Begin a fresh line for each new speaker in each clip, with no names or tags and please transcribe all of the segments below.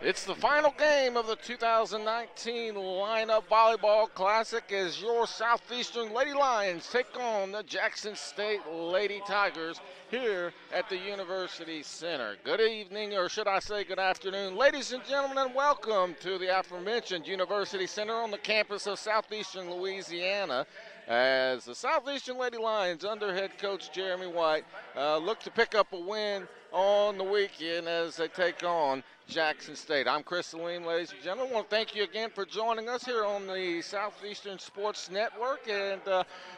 It's the final game of the 2019 Lineup Volleyball Classic as your Southeastern Lady Lions take on the Jackson State Lady Tigers here at the University Center. Good evening, or should I say good afternoon, ladies and gentlemen, and welcome to the aforementioned University Center on the campus of Southeastern Louisiana as the Southeastern Lady Lions under head coach Jeremy White look to pick up a win on the weekend as they take on Jackson State. I'm Chris Salim, ladies and gentlemen. I want to thank you again for joining us here on the Southeastern Sports Network. And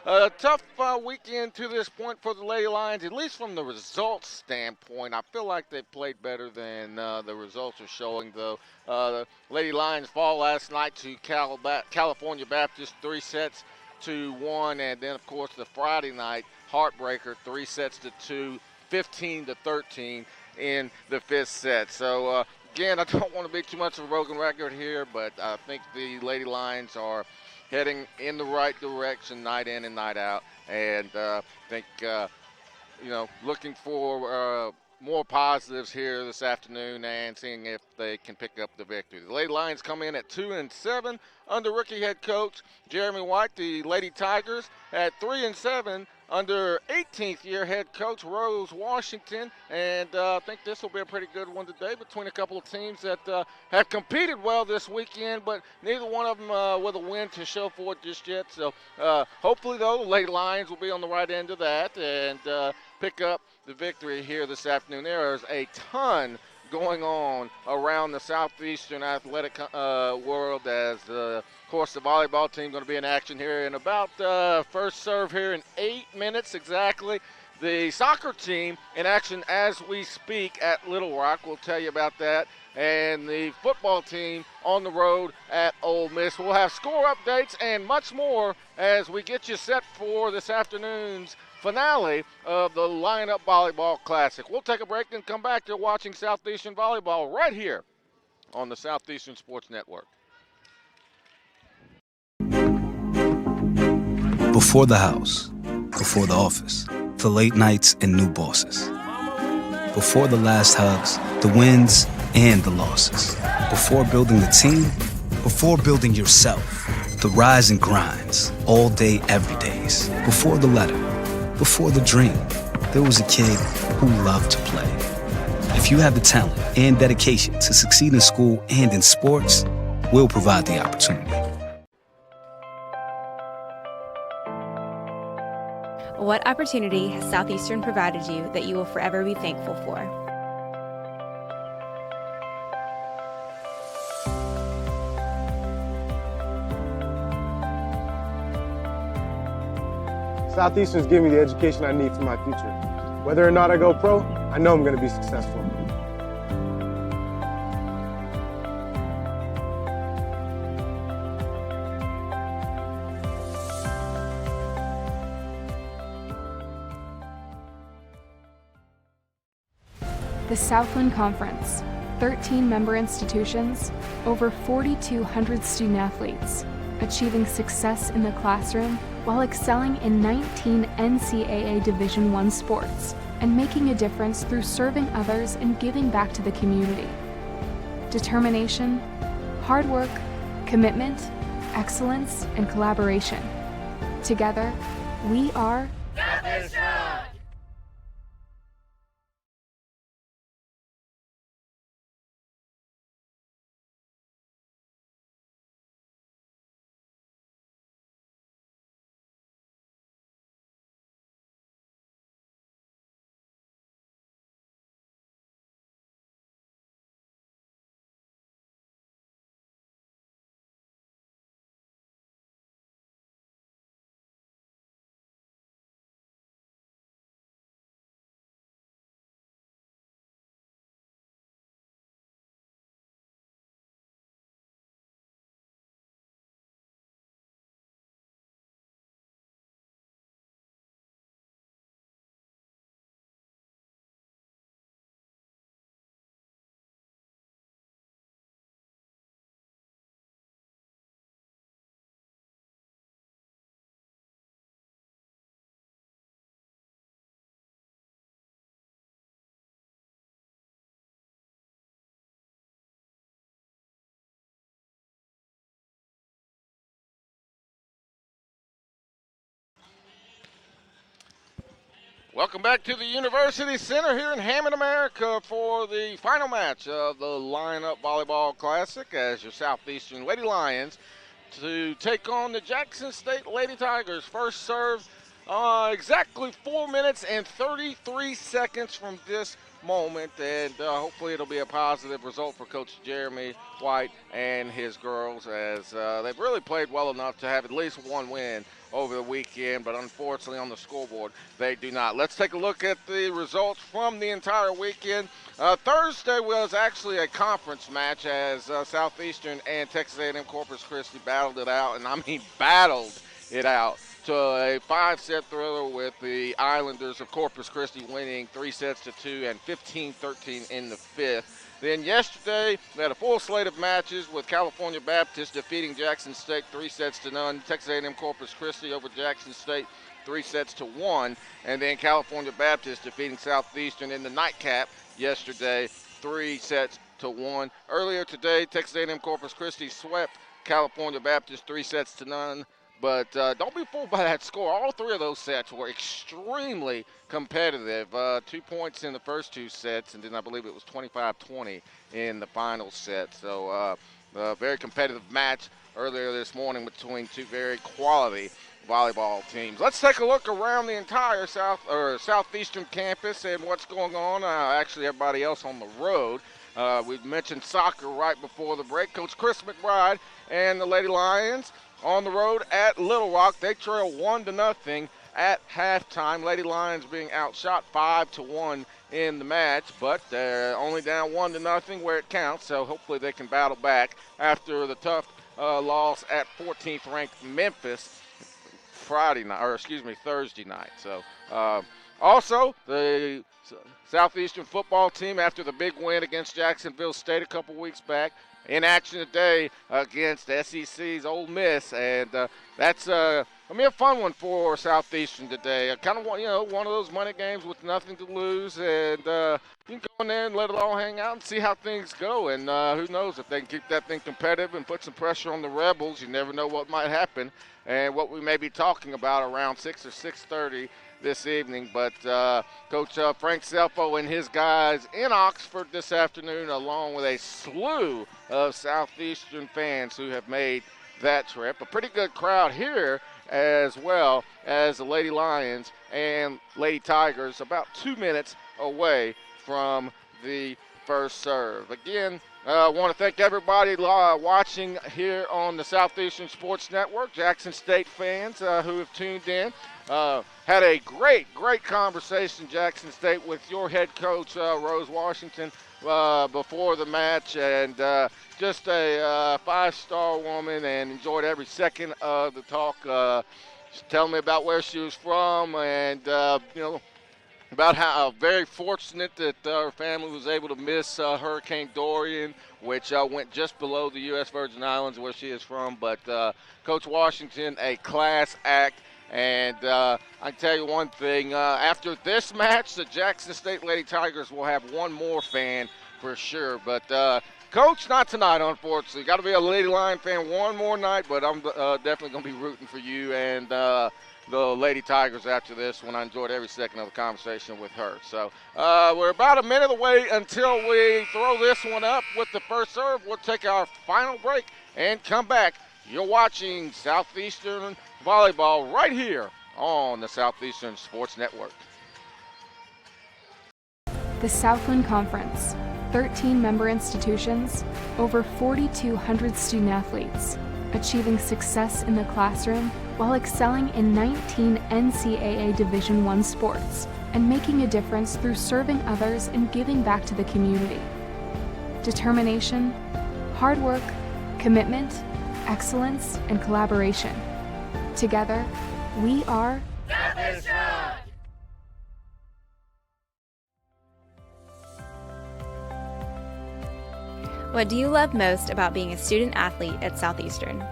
a tough weekend to this point for the Lady Lions, at least from the results standpoint. I feel like they played better than the results are showing, though. The Lady Lions fall last night to California Baptist 3-1, and then, of course, the Friday night heartbreaker 3-2, 15-13 in the fifth set. So, again, I don't want to be too much of a broken record here, but I think the Lady Lions are heading in the right direction night in and night out. And I think, looking for more positives here this afternoon and seeing if they can pick up the victory. The Lady Lions come in at 2-7 under rookie head coach Jeremy White. The Lady Tigers at 3-7 under 18th year head coach Rose Washington. And I think this will be a pretty good one today between a couple of teams that have competed well this weekend, but neither one of them with a win to show for it just yet. So hopefully, though, the Lady Lions will be on the right end of that and pick up the victory here this afternoon. There's a ton going on around the Southeastern athletic world as, of course, the volleyball team going to be in action here in about first serve here in 8 minutes exactly. The soccer team in action as we speak at Little Rock. We'll tell you about that. And the football team on the road at Ole Miss. We'll have score updates and much more as we get you set for this afternoon's finale of the Lineup Volleyball Classic. We'll take a break and come back. You're watching Southeastern Volleyball right here on the Southeastern Sports Network.
Before the house, before the office, the late nights and new bosses. Before the last hugs, the wins and the losses. Before building the team, before building yourself, the rise and grinds, all day, every days. Before the letter, before the dream, there was a kid who loved to play. If you have the talent and dedication to succeed in school and in sports, we'll provide the opportunity.
What opportunity has Southeastern provided you that you will forever be thankful for?
Southeastern's giving me the education I need for my future. Whether or not I go pro, I know I'm going to be successful.
The Southland Conference, 13 member institutions, over 4,200 student athletes, achieving success in the classroom while excelling in 19 NCAA Division I sports and making a difference through serving others and giving back to the community. Determination, hard work, commitment, excellence, and collaboration. Together, we are Southeastern!
Welcome back to the University Center here in Hammond, America for the final match of the Lineup Volleyball Classic as your Southeastern Lady Lions to take on the Jackson State Lady Tigers. First serve exactly 4 minutes and 33 seconds from this moment, and hopefully it'll be a positive result for Coach Jeremy White and his girls, as they've really played well enough to have at least one win over the weekend, but unfortunately on the scoreboard they do not. Let's take a look at the results from the entire weekend. Thursday was actually a conference match as Southeastern and Texas A&M Corpus Christi battled it out, and I mean battled it out to a 5-set thriller with the Islanders of Corpus Christi winning 3-2 and 15-13 in the fifth. Then yesterday, we had a full slate of matches with California Baptist defeating Jackson State 3-0. Texas A&M Corpus Christi over Jackson State 3-1. And then California Baptist defeating Southeastern in the nightcap yesterday 3-1. Earlier today, Texas A&M Corpus Christi swept California Baptist 3-0. But don't be fooled by that score. All three of those sets were extremely competitive. 2 points in the first two sets, and then I believe it was 25-20 in the final set. So a very competitive match earlier this morning between two very quality volleyball teams. Let's take a look around the entire Southeastern campus and what's going on. Actually, everybody else on the road. We mentioned soccer right before the break. Coach Chris McBride and the Lady Lions on the road at Little Rock. They trail 1-0 at halftime. Lady Lions being outshot 5-1 in the match, but they're only down 1-0 where it counts, so hopefully they can battle back after the tough loss at 14th ranked Memphis Thursday night. So also the Southeastern football team, after the big win against Jacksonville State a couple weeks back, in action today against SEC's Ole Miss, and that's going to be a fun one for Southeastern today. Kind of one of those money games with nothing to lose, and you can go in there and let it all hang out and see how things go. And who knows, if they can keep that thing competitive and put some pressure on the Rebels, you never know what might happen and what we may be talking about around 6 or 6:30 this evening. But Coach Frank Selfo and his guys in Oxford this afternoon, along with a slew of Southeastern fans who have made that trip. A pretty good crowd here, as well as the Lady Lions and Lady Tigers, about 2 minutes away from the first serve. Again, I want to thank everybody watching here on the Southeastern Sports Network, Jackson State fans who have tuned in. Had a great conversation, Jackson State, with your head coach, Rose Washington, before the match, and just a five-star woman, and enjoyed every second of the talk. She's telling me about where she was from, and about how very fortunate that her family was able to miss Hurricane Dorian, which went just below the U.S. Virgin Islands where she is from. But Coach Washington, a class act. And I can tell you one thing, after this match, the Jackson State Lady Tigers will have one more fan for sure. But Coach, not tonight, unfortunately. Got to be a Lady Lion fan one more night, but I'm definitely going to be rooting for you and the Lady Tigers after this one. I enjoyed every second of the conversation with her. So we're about a minute away until we throw this one up with the first serve. We'll take our final break and come back. You're watching Southeastern Volleyball right here on the Southeastern Sports Network.
The Southland Conference, 13 member institutions, over 4,200 student athletes, achieving success in the classroom while excelling in 19 NCAA Division I sports and making a difference through serving others and giving back to the community. Determination, hard work, commitment, excellence, and collaboration. Together, we are
Southeastern!
What do you love most about being a student athlete at Southeastern?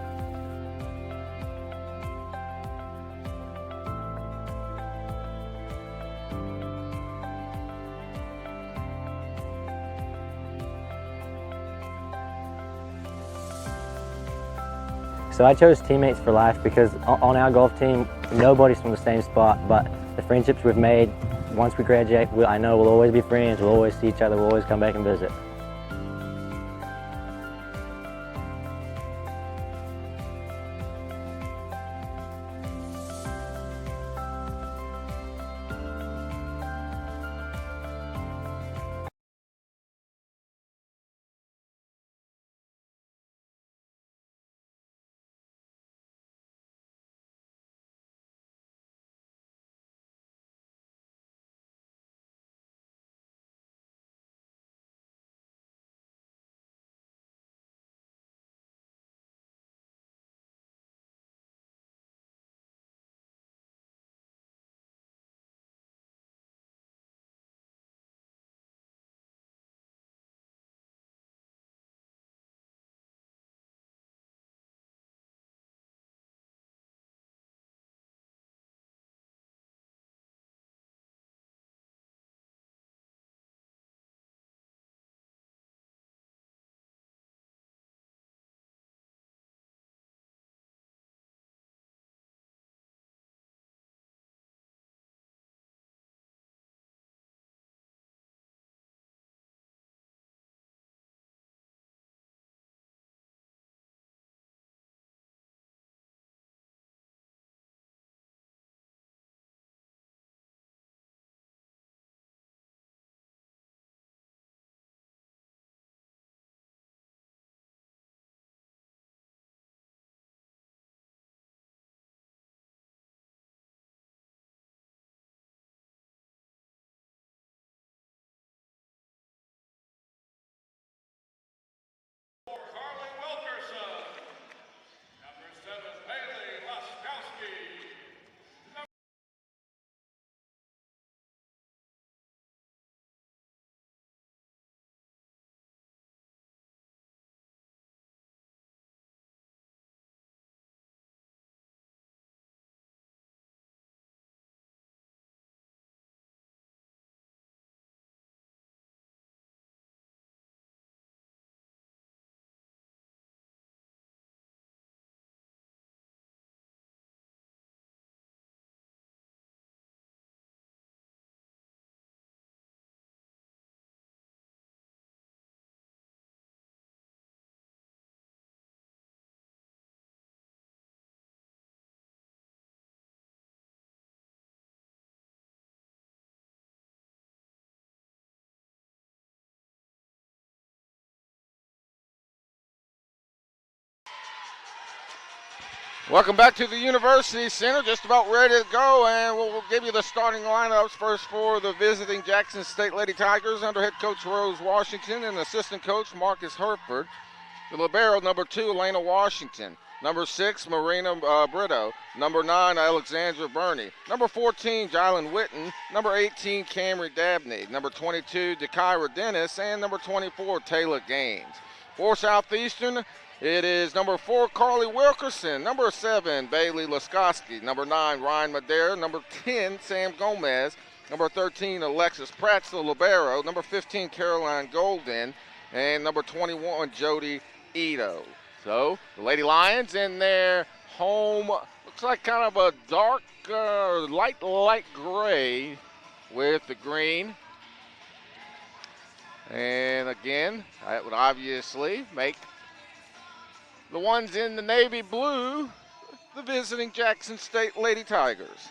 So I chose teammates for life because on our golf team, nobody's from the same spot, but
the friendships we've made once we graduate, I know we'll always be friends, we'll always see each other, we'll always come back and visit.
Welcome back to the University Center. Just about ready to go, and we'll give you the starting lineups first for the visiting Jackson State Lady Tigers under head coach Rose Washington and assistant coach Marcus Herford. The libero, number 2, Elena Washington. Number 6, Marina Brito. Number 9, Alexandra Burney. Number 14, Jylen Witten. Number 18, Camry Dabney. Number 22, DeKyra Dennis. And number 24, Taylor Gaines. For Southeastern, it is number 4, Carly Wilkerson. Number 7, Bailey Laskoski. Number 9, Ryan Madera. Number 10, Sam Gomez. Number 13, Alexis Pratt, the libero. Number 15, Caroline Golden. And number 21, Jody Ito. So the Lady Lions in their home, looks like kind of a dark, light gray with the green. And again, that would obviously make the ones in the navy blue the visiting Jackson State Lady Tigers.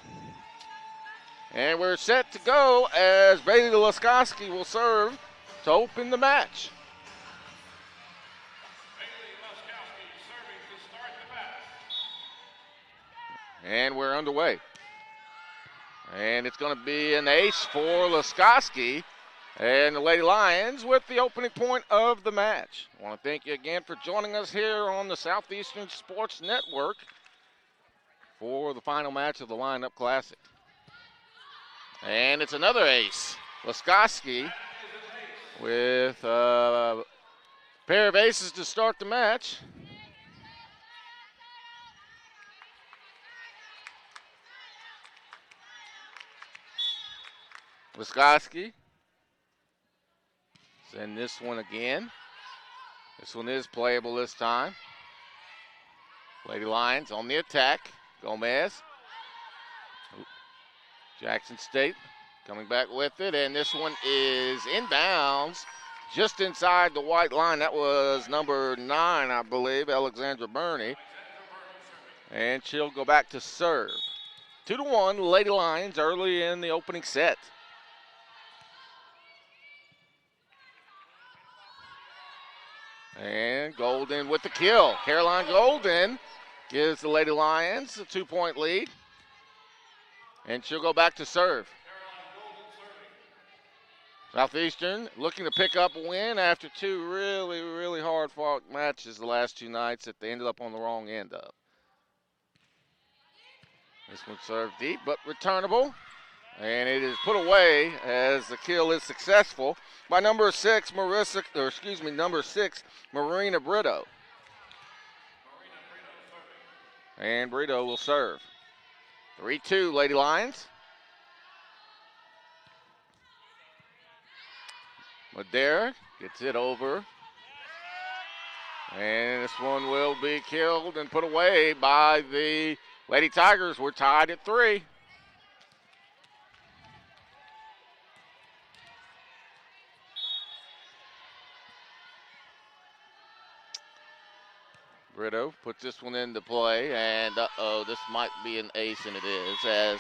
And we're set to go as Bailey Laskoski will serve to open the match. And we're underway. And it's going to be an ace for Laskoski and the Lady Lions with the opening point of the match. I want to thank you again for joining us here on the Southeastern Sports Network for the final match of the Lineup Classic. And it's another ace. Laskoski with a pair of aces to start the match. Laskoski. Send this one again. This one is playable this time. Lady Lions on the attack. Gomez Jackson State coming back with it, and this one is inbounds just inside the white line. That was number 9, I believe, Alexandra Burney. And she'll go back to serve. 2-1, Lady Lions early in the opening set. And Golden with the kill. Caroline Golden gives the Lady Lions a 2-point lead. And she'll go back to serve. Southeastern looking to pick up a win after 2 really, really hard-fought matches the last 2 nights that they ended up on the wrong end of. This one served deep, but returnable. And it is put away as the kill is successful by number 6, Marina Brito. And Brito will serve. 3-2, Lady Lions. Madera gets it over. And this one will be killed and put away by the Lady Tigers. We're tied at 3. Brito puts this one into play, and this might be an ace, and it is, as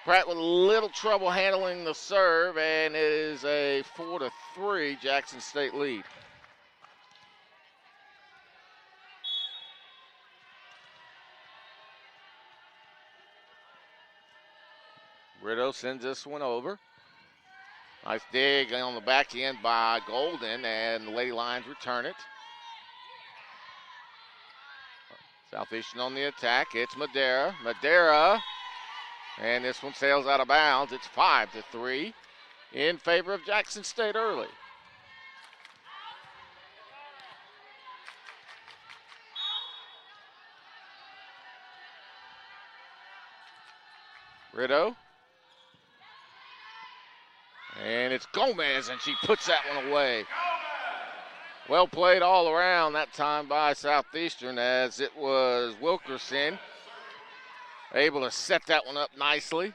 Pratt with a little trouble handling the serve, and it is a 4-3 Jackson State lead. Brito sends this one over. Nice dig on the back end by Golden, and the Lady Lions return it. Southeastern on the attack. It's Madera. And this one sails out of bounds. It's 5-3 in favor of Jackson State early. Brito. And it's Gomez, and she puts that one away. Well played all around that time by Southeastern, as it was Wilkerson able to set that one up nicely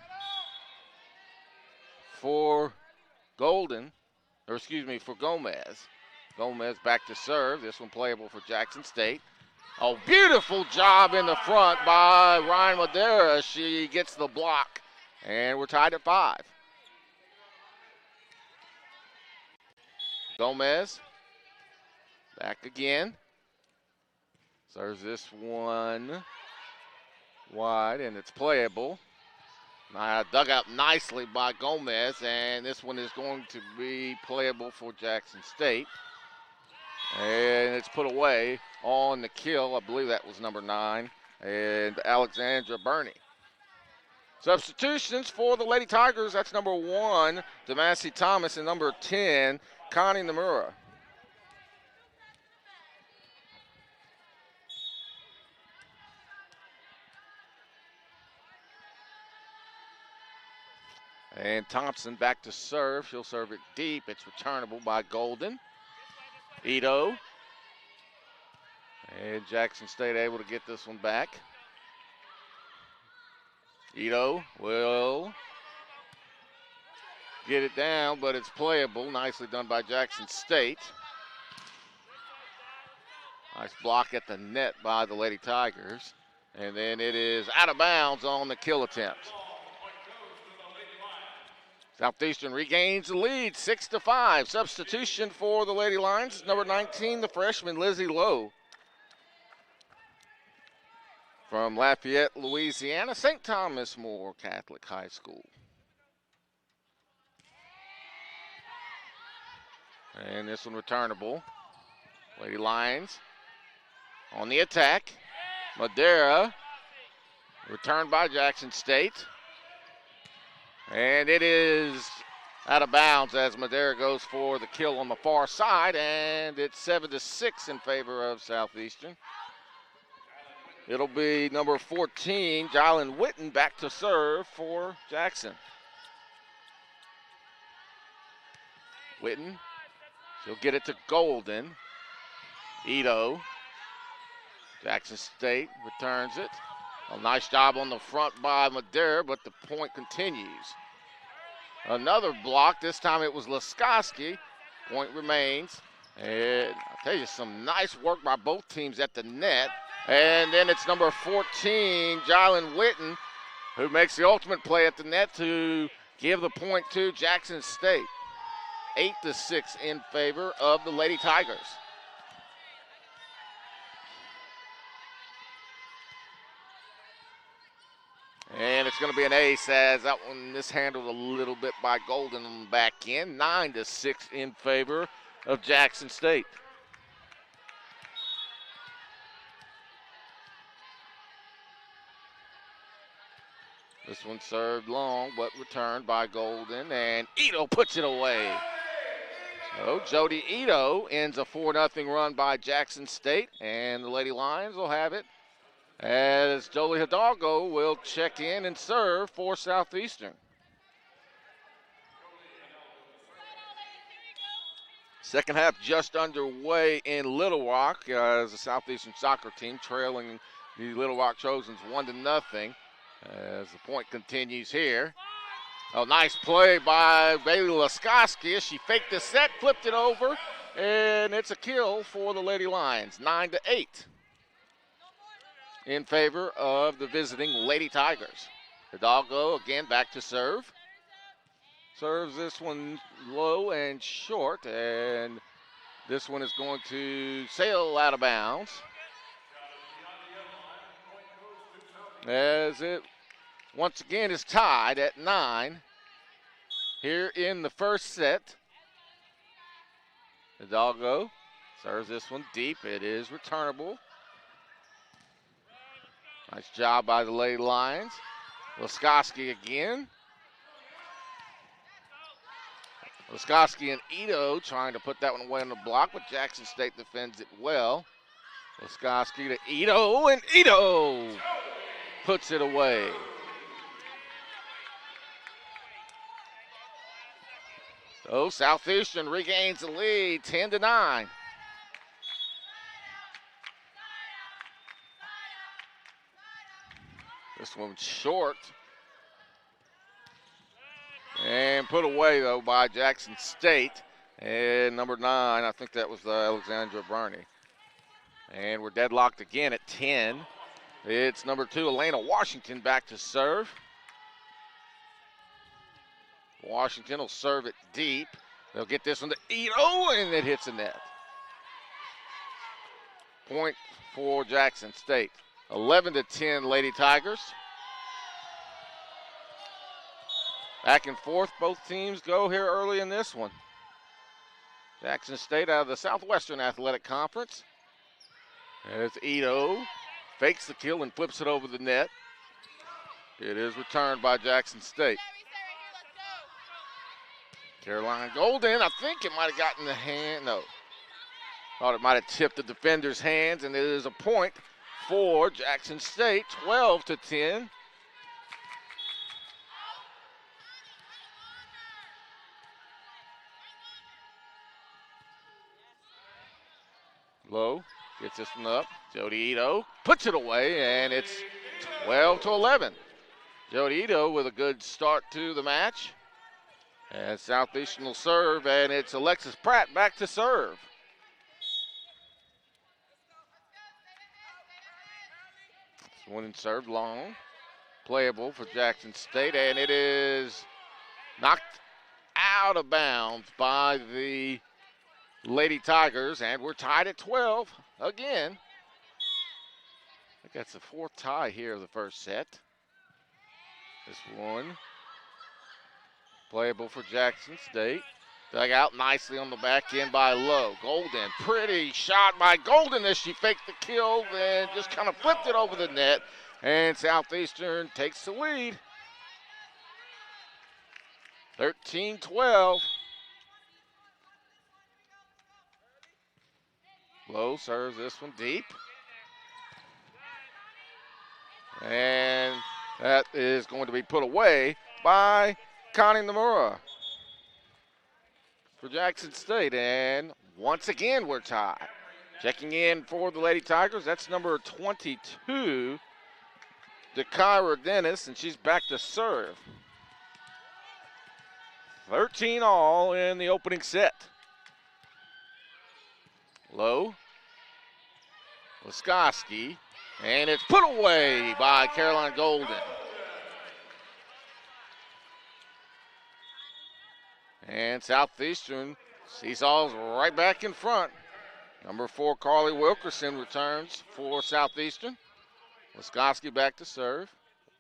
for Gomez. Gomez back to serve. This one playable for Jackson State. Oh, beautiful job in the front by Ryan Madera. She gets the block, and we're tied at 5. Gomez back again. Serves this one wide, and it's playable. Dug out nicely by Gomez, and this one is going to be playable for Jackson State. And it's put away on the kill. I believe that was number 9, and Alexandra Burney. Substitutions for the Lady Tigers. That's number 1, Damasi Thomas, and number 10, Connie Nomura. And Thompson back to serve. She'll serve it deep. It's returnable by Golden. Ito. And Jackson State able to get this one back. Ito will get it down, but it's playable. Nicely done by Jackson State. Nice block at the net by the Lady Tigers. And then it is out of bounds on the kill attempt. Southeastern regains the lead, 6-5. Substitution for the Lady Lions, number 19, the freshman Lizzie Lowe. From Lafayette, Louisiana, St. Thomas More Catholic High School. And this one returnable. Lady Lions on the attack. Madera, returned by Jackson State. And it is out of bounds as Madera goes for the kill on the far side, and it's 7-6 in favor of Southeastern. It'll be number 14, Jalen Witten, back to serve for Jackson. Witten, she'll get it to Golden. Ito, Jackson State returns it. A nice job on the front by Madera, but the point continues. Another block. This time it was Laskoski. Point remains. And I'll tell you, some nice work by both teams at the net. And then it's number 14, Jalen Witten, who makes the ultimate play at the net to give the point to Jackson State. 8-6 in favor of the Lady Tigers. And it's going to be an ace as that one mishandled a little bit by Golden on the back end. 9-6 in favor of Jackson State. This one served long, but returned by Golden, and Ito puts it away. So Jody Ito ends a 4-0 run by Jackson State, and the Lady Lions will have it as Jolie Hidalgo will check in and serve for Southeastern. Second half just underway in Little Rock as the Southeastern soccer team trailing the Little Rock Trojans 1-0 as the point continues here. Oh, nice play by Bailey Laskoski. She faked the set, flipped it over, and it's a kill for the Lady Lions. 9-8 in favor of the visiting Lady Tigers. Hidalgo again back to serve. Serves this one low and short, and this one is going to sail out of bounds. As it once again is tied at 9 here in the first set. Hidalgo serves this one deep. It is returnable. Nice job by the Lady Lions. Laskoski again. Laskoski and Ito trying to put that one away on the block, but Jackson State defends it well. Laskoski to Ito, and Ito puts it away. So Southeastern regains the lead, 10-9. This one's short. And put away, though, by Jackson State. And number 9, I think that was Alexandra Burney. And we're deadlocked again at 10. It's number 2, Elena Washington, back to serve. Washington will serve it deep. They'll get this one to Ito, and it hits the net. Point for Jackson State. 11-10 Lady Tigers. Back and forth, both teams go here early in this one. Jackson State out of the Southwestern Athletic Conference. There's Ito. Fakes the kill and flips it over the net. It is returned by Jackson State. Caroline Golden, I think it might have gotten the hand. No. Thought it might have tipped the defender's hands, and it is a point for Jackson State, 12-10. Low gets this one up. Jody Ito puts it away, and it's 12-11. Jody Ito with a good start to the match. And Southeastern will serve, and it's Alexis Pratt back to serve. This one served long. Playable for Jackson State, and it is knocked out of bounds by the Lady Tigers, and we're tied at 12 again. I think that's the 4th tie here of the first set. This one playable for Jackson State. Dug out nicely on the back end by Lowe. Golden, pretty shot by Golden as she faked the kill, then just kind of flipped it over the net, and Southeastern takes the lead. 13-12. Lowe serves this one deep. And that is going to be put away by Connie Nomura for Jackson State. And once again, we're tied. Checking in for the Lady Tigers, that's number 22, to Kyra Dennis, and she's back to serve. 13 all in the opening set. Low. Laskoski, and it's put away by Caroline Golden. And Southeastern seesaws right back in front. Number 4, Carly Wilkerson returns for Southeastern. Laskoski back to serve.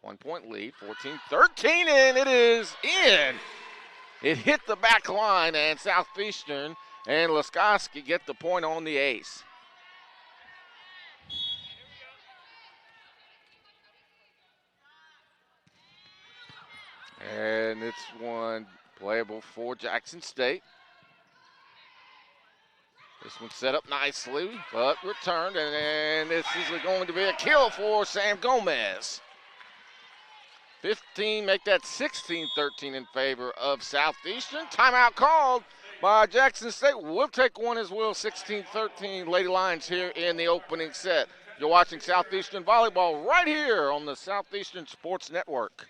1-point lead, 14-13, and it is in. It hit the back line, and Southeastern and Laskoski get the point on the ace. And it's one playable for Jackson State. This one set up nicely, but returned, and this is going to be a kill for Sam Gomez. 15, make that 16-13 in favor of Southeastern. Timeout called by Jackson State. We'll take one as well, 16-13 Lady Lions here in the opening set. You're watching Southeastern Volleyball right here on the Southeastern Sports Network.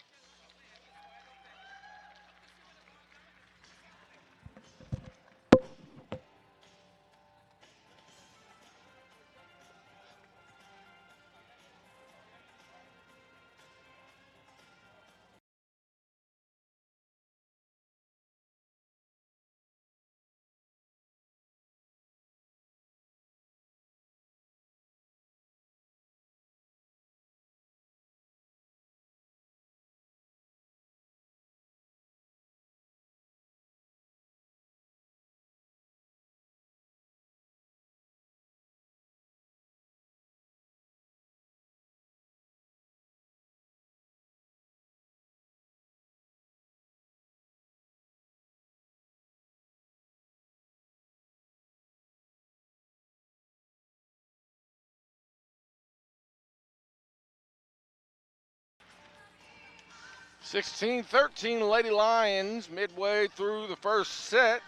(16-13) Lady Lions midway through the first set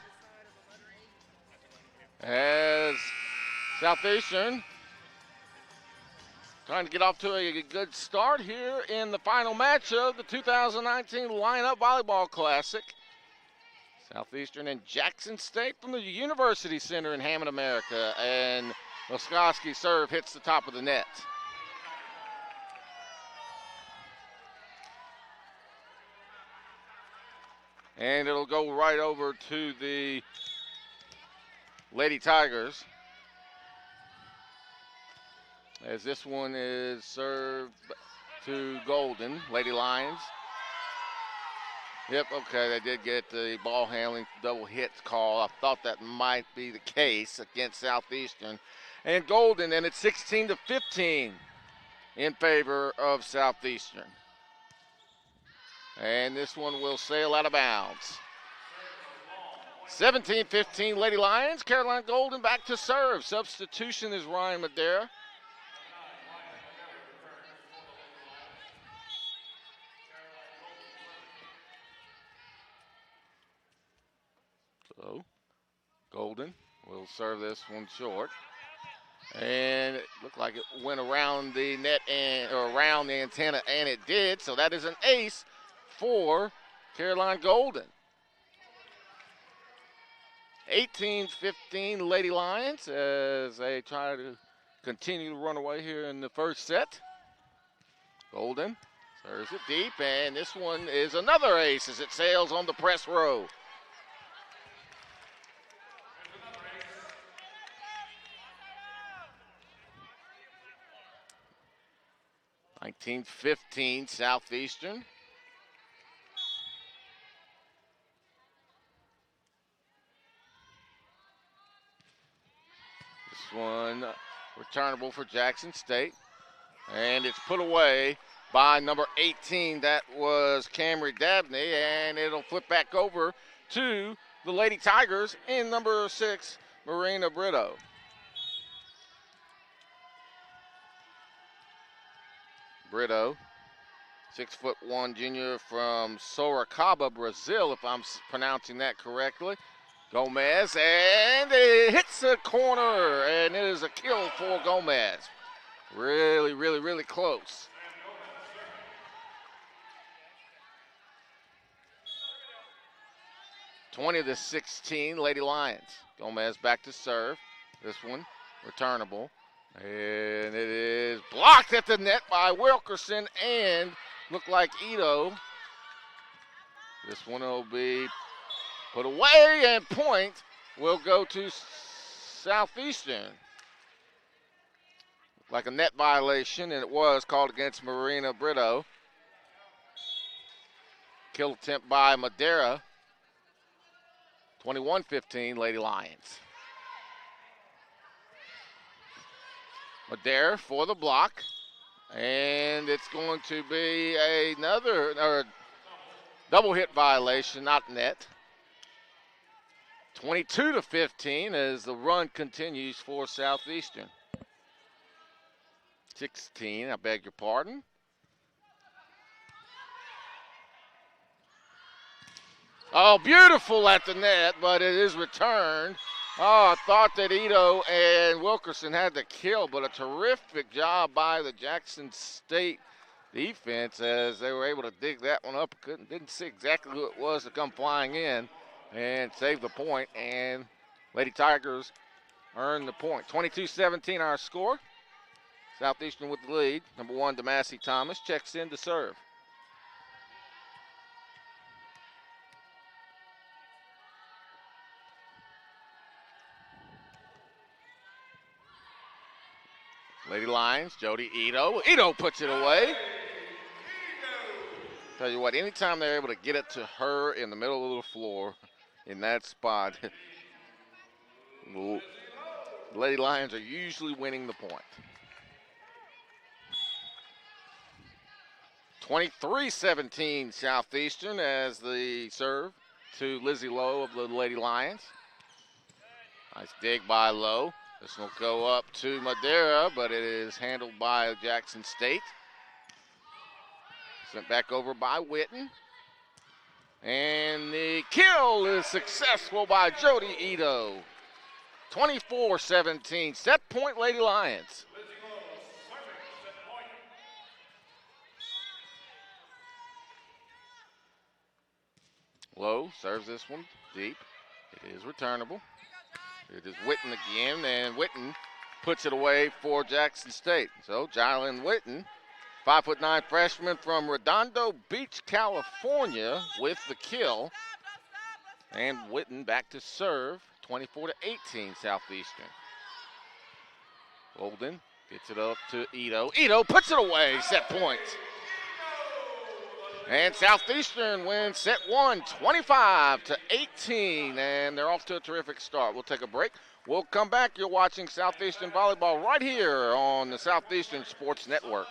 as Southeastern trying to get off to a good start here in the final match of the 2019 Lineup Volleyball Classic. Southeastern and Jackson State from the University Center in Hammond, America, and Laskoski serve hits the top of the net. And it'll go right over to the Lady Tigers, as this one is served to Golden. Lady Lions. Yep, okay, they did get the ball handling double hit call. I thought that might be the case against Southeastern. And Golden, and it's 16-15 in favor of Southeastern. And this one will sail out of bounds. 17-15 Lady Lions. Caroline Golden back to serve. Substitution is Ryan Madera. So Golden will serve this one short. And it looked like it went around the net and or around the antenna, and it did. So that is an ace for Caroline Golden. 18-15 Lady Lions as they try to continue to run away here in the first set. Golden serves it deep, and this one is another ace as it sails on the press row. (19-15) Southeastern. This one returnable for Jackson State, and it's put away by number 18. That was Camry Dabney, and it'll flip back over to the Lady Tigers in number 6, Marina Brito. Brito, 6'1" junior from Sorocaba, Brazil, if I'm pronouncing that correctly. Gomez, and it hits the corner, and it is a kill for Gomez. Really, really, really close. 20-16, Lady Lions. Gomez back to serve. This one returnable. And it is blocked at the net by Wilkerson and looked like Ito. This one will be put away, and point will go to Southeastern. Like a net violation, and it was called against Marina Brito. Kill attempt by Madera. 21-15, Lady Lions. Madera for the block, and it's going to be another double hit violation, not net. 22-15 as the run continues for Southeastern. 16, I beg your pardon. Oh, beautiful at the net, but it is returned. Oh, I thought that Ito and Wilkerson had the kill, but a terrific job by the Jackson State defense as they were able to dig that one up. Didn't see exactly who it was to come flying in and save the point, and Lady Tigers earned the point. 22-17 our score. Southeastern with the lead. Number 1, Damasi Thomas checks in to serve. Lady Lions, Jody Ito. Ito puts it away. Tell you what, anytime they're able to get it to her in the middle of the floor in that spot, the Lady Lions are usually winning the point. 23-17 Southeastern as the serve to Lizzie Lowe of the Lady Lions. Nice dig by Lowe. This will go up to Madera, but it is handled by Jackson State. Sent back over by Witten. And the kill is successful by Jody Ito. 24-17, set point Lady Lions. Lowe serves this one deep. It is returnable. It is Witten again, and Witten puts it away for Jackson State. So Jalen Witten, 5'9" freshman from Redondo Beach, California, with the kill. And Witten back to serve, 24-18 Southeastern. Golden gets it up to Ito. Ito puts it away, set point. And Southeastern wins set 1, 25-18, and they're off to a terrific start. We'll take a break. We'll come back. You're watching Southeastern Volleyball right here on the Southeastern Sports Network.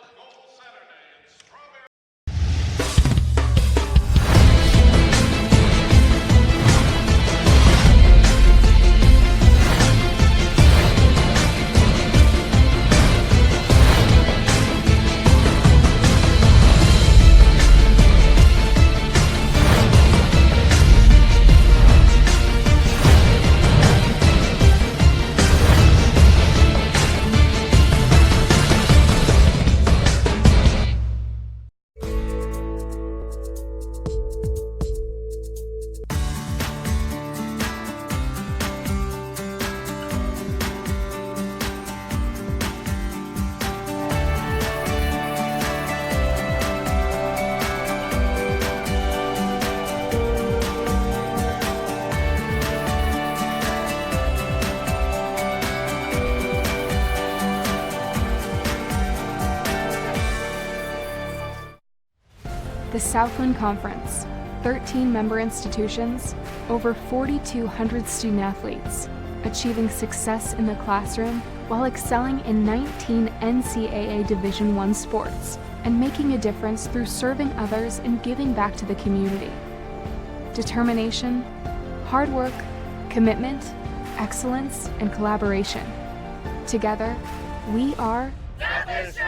The Southland Conference, 13 member institutions, over 4,200 student-athletes, achieving success in the classroom while excelling in 19 NCAA Division I sports and making a difference through serving others and giving back to the community. Determination, hard work, commitment, excellence, and collaboration. Together, we are
Southeastern!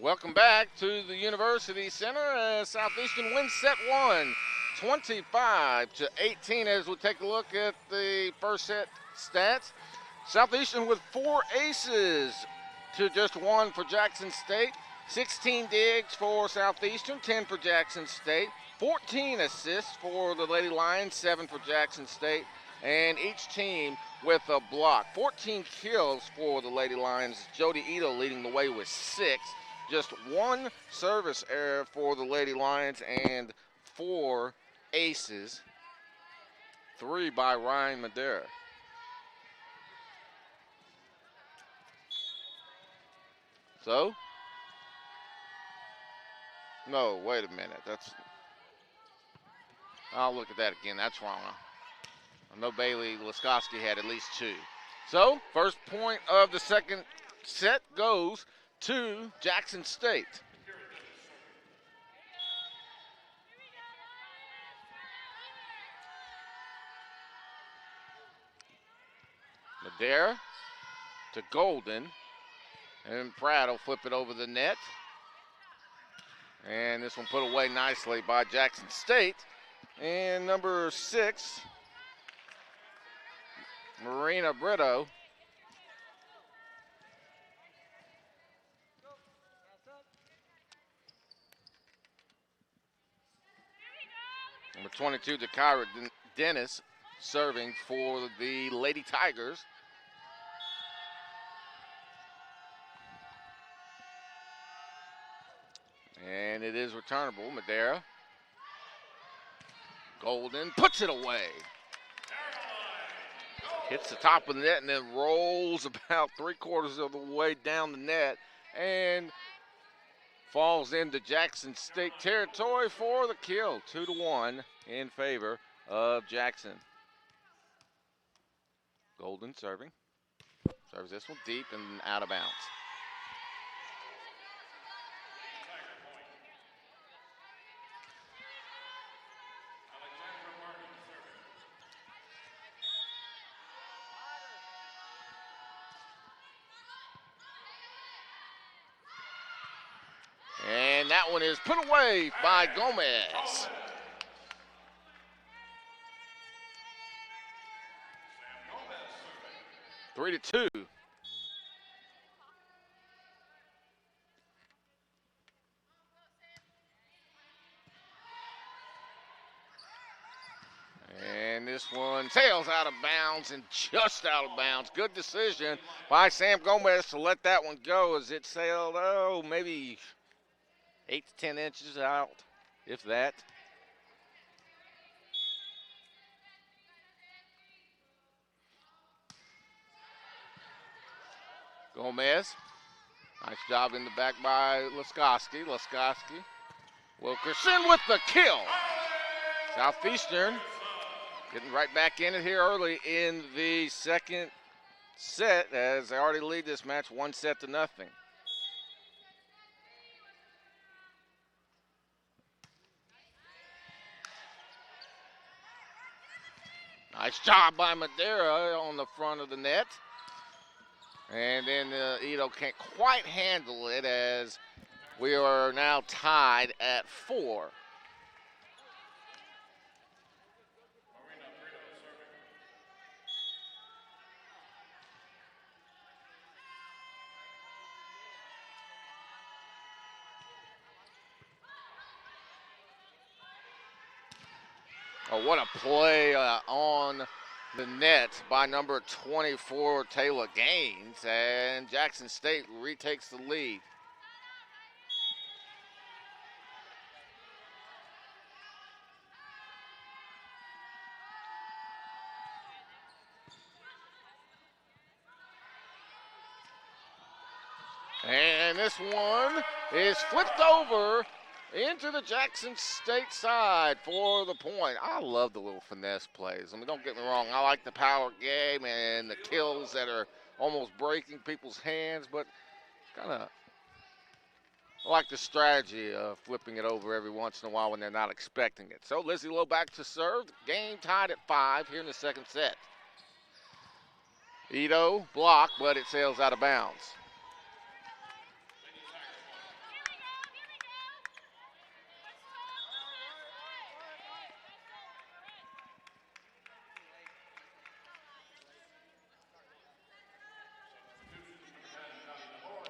Welcome back to the University Center as Southeastern wins set one, 25-18. As we take a look at the first set stats, Southeastern with 4 aces to just 1 for Jackson State. 16 digs for Southeastern, 10 for Jackson State. 14 assists for the Lady Lions, 7 for Jackson State. And each team with a block. 14 kills for the Lady Lions. Jody Ito leading the way with 6. Just 1 service error for the Lady Lions and 4 aces. 3 by Ryan Madera. So, no, wait a minute. I'll look at that again. That's wrong. I know Bailey Laskowski had at least 2. So, first point of the second set goes to Jackson State. Madera to Golden, and Pratt will flip it over the net. And this one put away nicely by Jackson State. And number 6, Marina Brito. Number 22, Dakira Dennis, serving for the Lady Tigers. And it is returnable. Madera. Golden puts it away. Hits the top of the net and then rolls about 3/4 of the way down the net and falls into Jackson State territory for the kill. 2-1 in favor of Jackson. Golden serving. Serves this one deep and out of bounds. And that one is put away by Gomez. Three to 2. And this one sails out of bounds and just out of bounds. Good decision by Sam Gomez to let that one go as it sailed, maybe 8 to 10 inches out, if that. Gomez, nice job in the back by Laskowski. Wilkerson with the kill. Southeastern getting right back in it here early in the second set as they already lead this match 1-0. Nice job by Madera on the front of the net. And then Ito can't quite handle it as we are now tied at 4. Oh, what a play on the net by number 24, Taylor Gaines, and Jackson State retakes the lead. And this one is flipped over into the Jackson State side for the point. I love the little finesse plays. I mean, don't get me wrong. I like the power game and the kills that are almost breaking people's hands, but kind of I like the strategy of flipping it over every once in a while when they're not expecting it. So Lizzie Lowe back to serve. Game tied at 5 here in the second set. Ito blocked, but it sails out of bounds.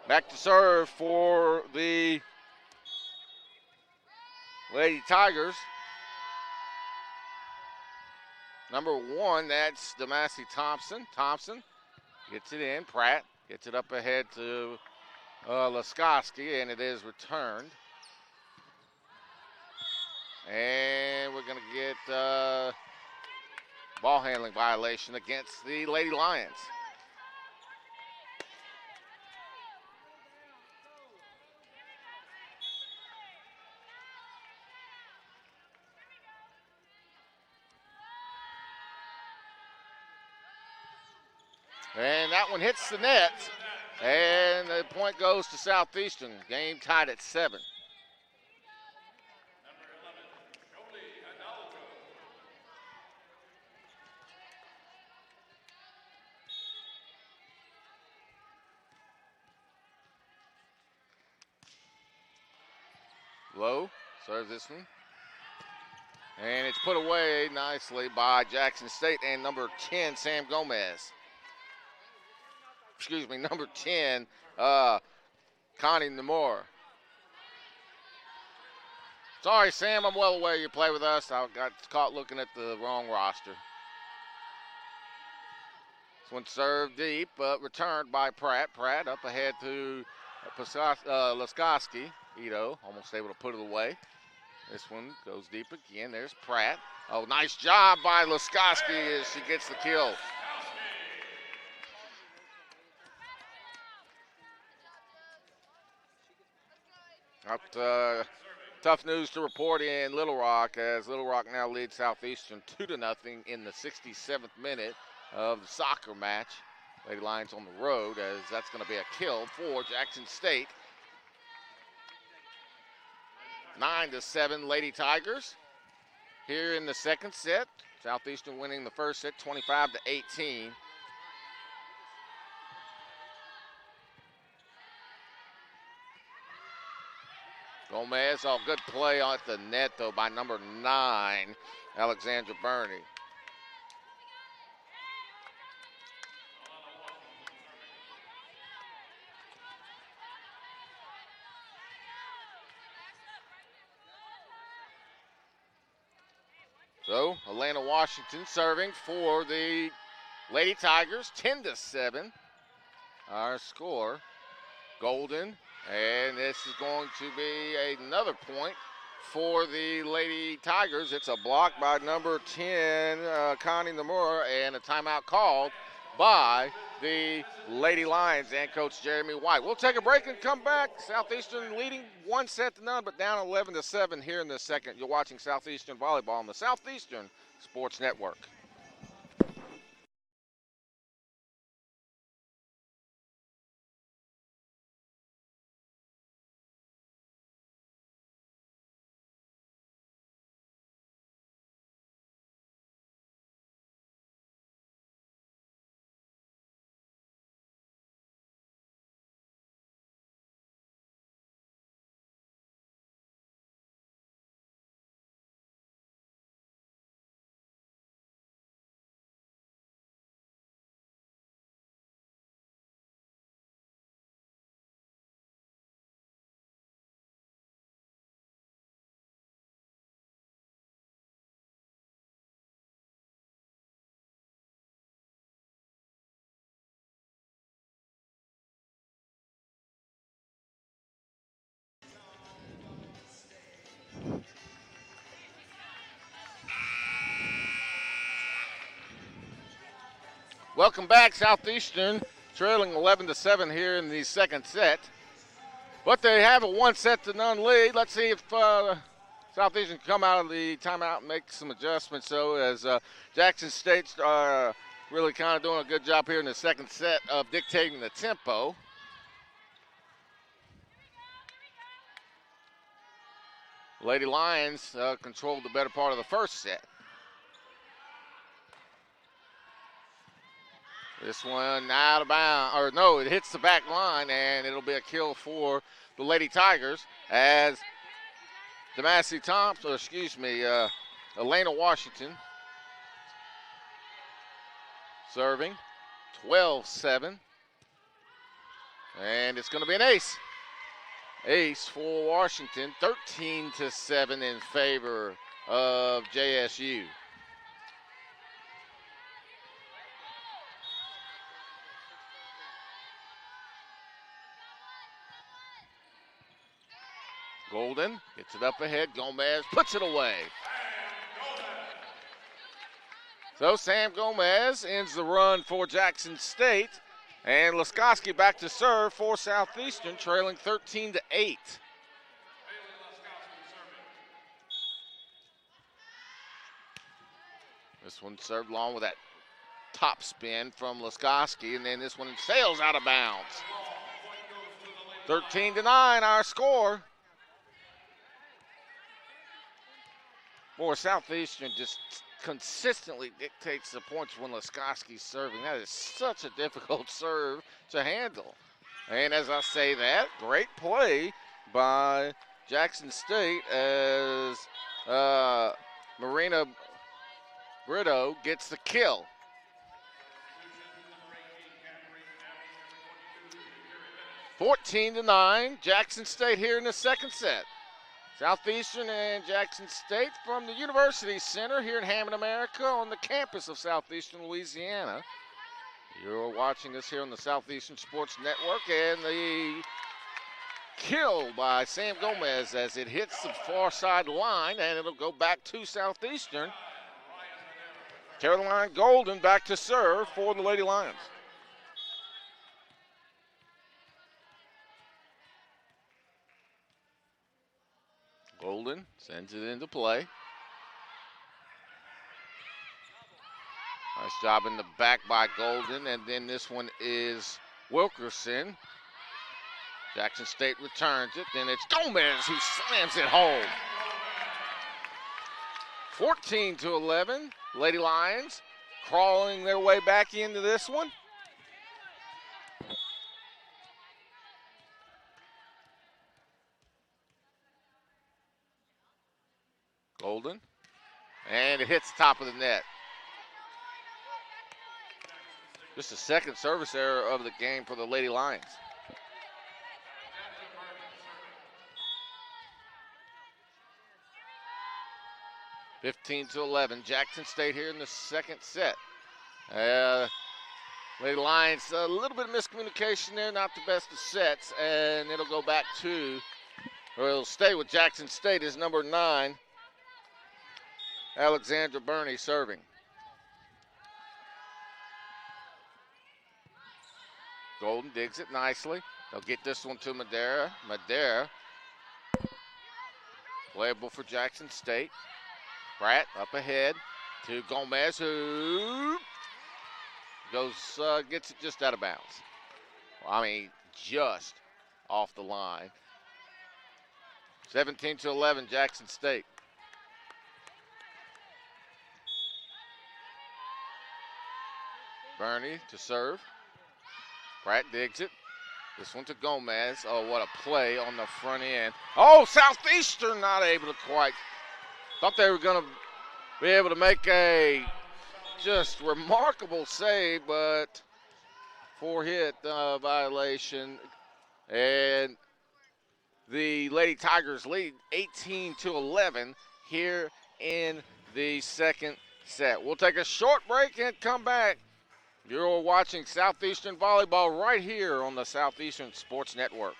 Back to serve for the Lady Tigers. Number 1, that's Demacy Thompson. Thompson gets it in. Pratt gets it up ahead to Laskoski, and it is returned. And we're going to get ball handling violation against the Lady Lions. And that one hits the net, and the point goes to Southeastern. Game tied at 7. Lowe serves this one. And it's put away nicely by Jackson State and number 10, Sam Gomez. Excuse me, number 10, Connie Namor. Sorry, Sam, I'm well aware you play with us. I got caught looking at the wrong roster. This one served deep, but returned by Pratt. Pratt up ahead to Laskoski. Ito almost able to put it away. This one goes deep again. There's Pratt. Oh, nice job by Laskoski as she gets the kill. Tough news to report in Little Rock, as Little Rock now leads Southeastern 2-0 in the 67th minute of the soccer match. Lady Lions on the road, as that's going to be a kill for Jackson State. 9-7 Lady Tigers here in the second set. Southeastern winning the first set 25-18. Gomez, oh, good play at the net, though, by number 9, Alexandra Burney. So, Atlanta Washington serving for the Lady Tigers, 10-7. Our score, Golden. And this is going to be another point for the Lady Tigers. It's a block by number 10, Connie Namura, and a timeout called by the Lady Lions and Coach Jeremy White. We'll take a break and come back. Southeastern leading 1-0, but down 11-7 here in the second. You're watching Southeastern Volleyball on the Southeastern Sports Network. Welcome back, Southeastern, trailing 11-7 here in the second set. But they have a 1-0 lead. Let's see if Southeastern can come out of the timeout and make some adjustments. So as Jackson State's really kind of doing a good job here in the second set of dictating the tempo. Lady Lions controlled the better part of the first set. This one out of bounds, or no, it hits the back line, and it'll be a kill for the Lady Tigers as Demacy Thompson, or excuse me, Elena Washington serving, 12-7. And it's going to be an ace. Ace for Washington, 13-7 in favor of JSU. Golden gets it up ahead. Gomez puts it away. So Sam Gomez ends the run for Jackson State. And Laskoski back to serve for Southeastern, trailing 13-8. This one served long with that top spin from Laskoski, and then this one sails out of bounds. 13-9, our score. Boy, Southeastern just consistently dictates the points when Laskoski's serving. That is such a difficult serve to handle. And as I say that, great play by Jackson State as Marina Brito gets the kill. (14-9), Jackson State here in the second set. Southeastern and Jackson State from the University Center here in Hammond, America on the campus of Southeastern Louisiana. You're watching us here on the Southeastern Sports Network, and the kill by Sam Gomez as it hits the far side line, and it'll go back to Southeastern. Caroline Golden back to serve for the Lady Lions. Golden sends it into play. Nice job in the back by Golden, and then this one is Wilkerson. Jackson State returns it, then it's Gomez who slams it home. 14-11, Lady Lions crawling their way back into this one. Golden, and it hits the top of the net. Just the second service error of the game for the Lady Lions. (15-11), Jackson State here in the second set. Lady Lions, a little bit of miscommunication there, not the best of sets, and it'll go back to, or it'll stay with Jackson State as number 9. Alexandra Burney serving. Golden digs it nicely. They'll get this one to Madera. Madera, playable for Jackson State. Pratt up ahead to Gomez, who gets it just out of bounds. I mean, just off the line. 17-11, Jackson State. Burney to serve. Pratt digs it. This one to Gomez. Oh, what a play on the front end. Oh, Southeastern not able to quite. Thought they were going to be able to make a just remarkable save, but 4-hit violation. And the Lady Tigers lead 18-11 here in the second set. We'll take a short break and come back. You're watching Southeastern Volleyball right here on the Southeastern Sports Network.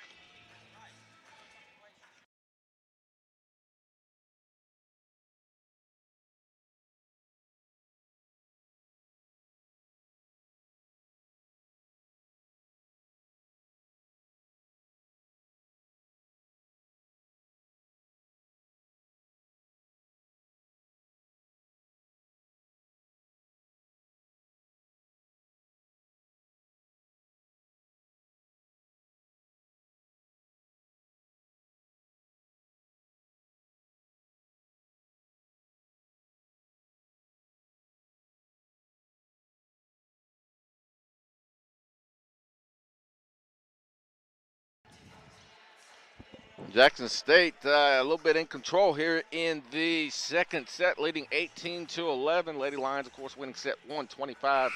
Jackson State a little bit in control here in the second set, leading 18-11. Lady Lions, of course, winning set 1, 25-18.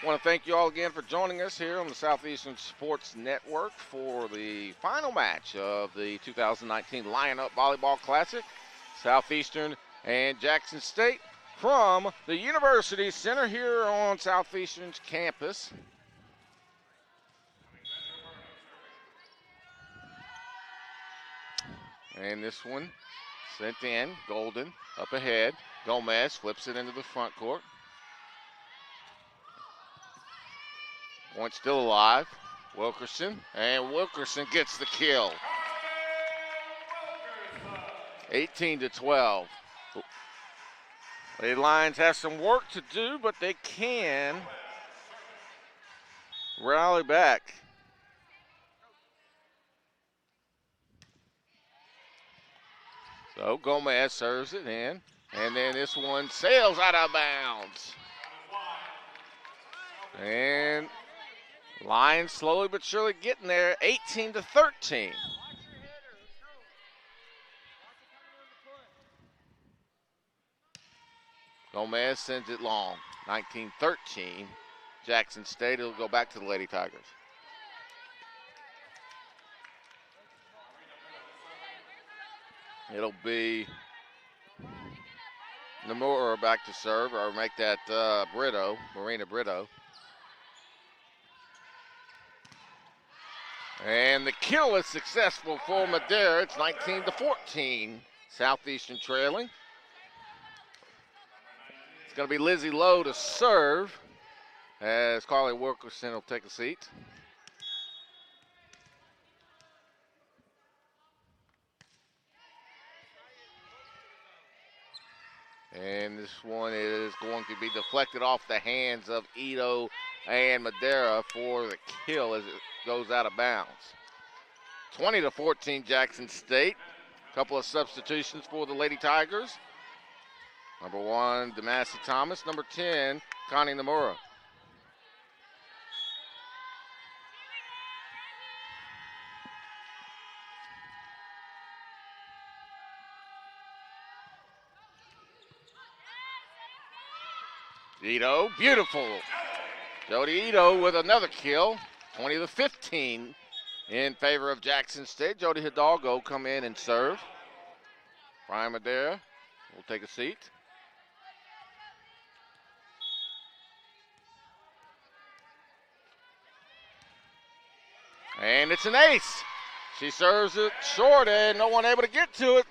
Want to thank you all again for joining us here on the Southeastern Sports Network for the final match of the 2019 Lion Up Volleyball Classic, Southeastern and Jackson State from the University Center here on Southeastern's campus. And this one sent in. Golden up ahead. Gomez flips it into the front court. Point still alive. Wilkerson. And Wilkerson gets the kill. 18-12. The Lions have some work to do, but they can rally back. So Gomez serves it in, and then this one sails out of bounds. And Lions slowly but surely getting there, 18-13. Gomez sends it long, 19-13. Jackson State, it'll go back to the Lady Tigers. It'll be Nomura back to serve, or make that Marina Brito. And the kill is successful for Madera. It's 19-14. Southeastern trailing. It's going to be Lizzie Lowe to serve as Carly Wilkerson will take a seat. And this one is going to be deflected off the hands of Ito and Madera for the kill as it goes out of bounds. 20-14 Jackson State. Couple of substitutions for the Lady Tigers. Number 1, Demassey Thomas. Number 10, Connie Nomura. Ito, beautiful. Jody Ito with another kill, 20-15 in favor of Jackson State. Jody Hidalgo come in and serve. Brian Madera will take a seat. And it's an ace. She serves it short and no one able to get to it.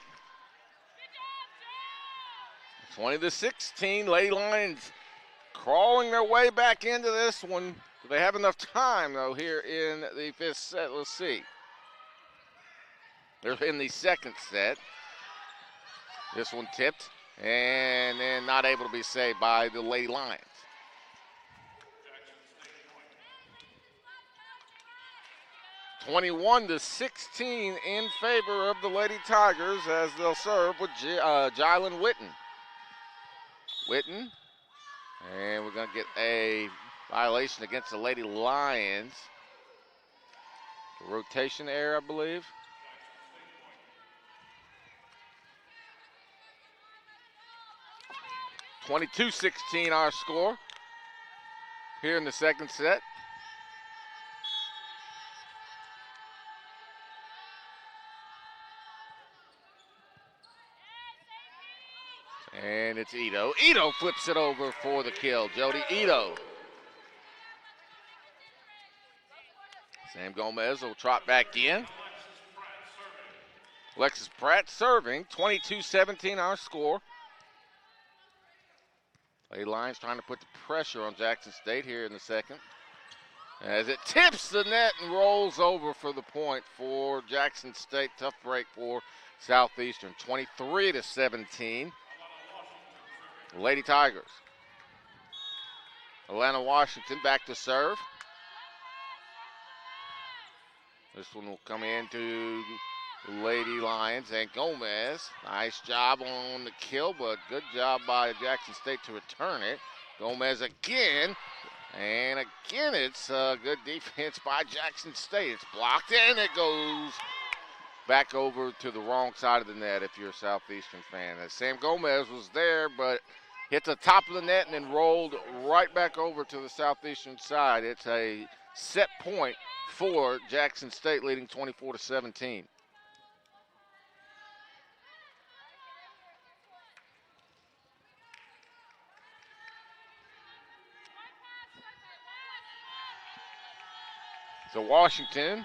20-16, Lady Lions crawling their way back into this one. Do they have enough time, though, here in the fifth set? Let's see. They're in the second set. This one tipped and then not able to be saved by the Lady Lions. (21-16) in favor of the Lady Tigers as they'll serve with Jylen Witten. Witten. And we're going to get a violation against the Lady Lions. Rotation error, I believe. (22-16) our score here in the second set. And it's Ito. Ito flips it over for the kill. Jody Ito. Sam Gomez will trot back in. Alexis Pratt serving. 22-17 our score. Lady Lions trying to put the pressure on Jackson State here in the second. As it tips the net and rolls over for the point for Jackson State. Tough break for Southeastern. 23-17. Lady Tigers. Atlanta Washington back to serve. This one will come into the Lady Lions and Gomez. Nice job on the kill, but good job by Jackson State to return it. Gomez again, And again, it's a good defense by Jackson State. It's blocked and it goes back over to the wrong side of the net if you're a Southeastern fan. As Sam Gomez was there, but hit the top of the net and then rolled right back over to the Southeastern side. It's a set point for Jackson State, leading 24-17. So Washington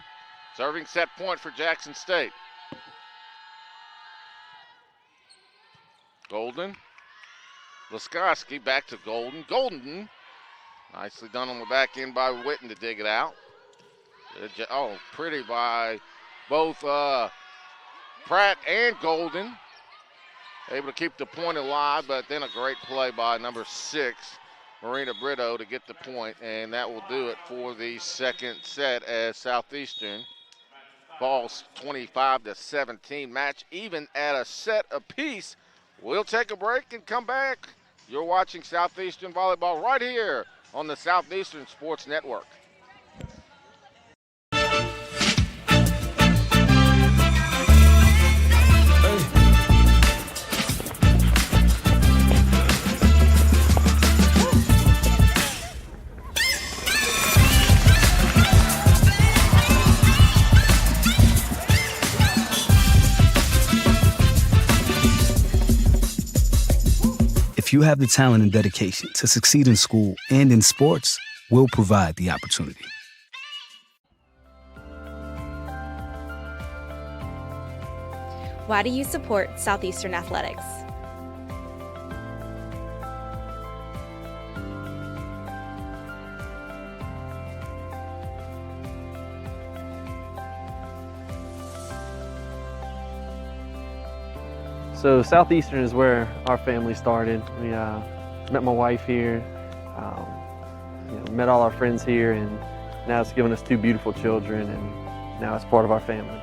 serving set point for Jackson State. Golden. Laskowski back to Golden. Golden, nicely done on the back end by Witten to dig it out. Oh, pretty by both Pratt and Golden. Able to keep the point alive, but then a great play by number 6, Marina Brito, to get the point, and that will do it for the second set as Southeastern falls 25-17. Match even at a set apiece. We'll take a break and come back. You're watching Southeastern Volleyball right here on the Southeastern Sports Network.
If you have the talent and dedication to succeed in school and in sports, we'll provide the opportunity.
Why do you support Southeastern Athletics?
So Southeastern is where our family started. We met my wife here, met all our friends here, and now it's given us 2 beautiful children, and now it's part of our family.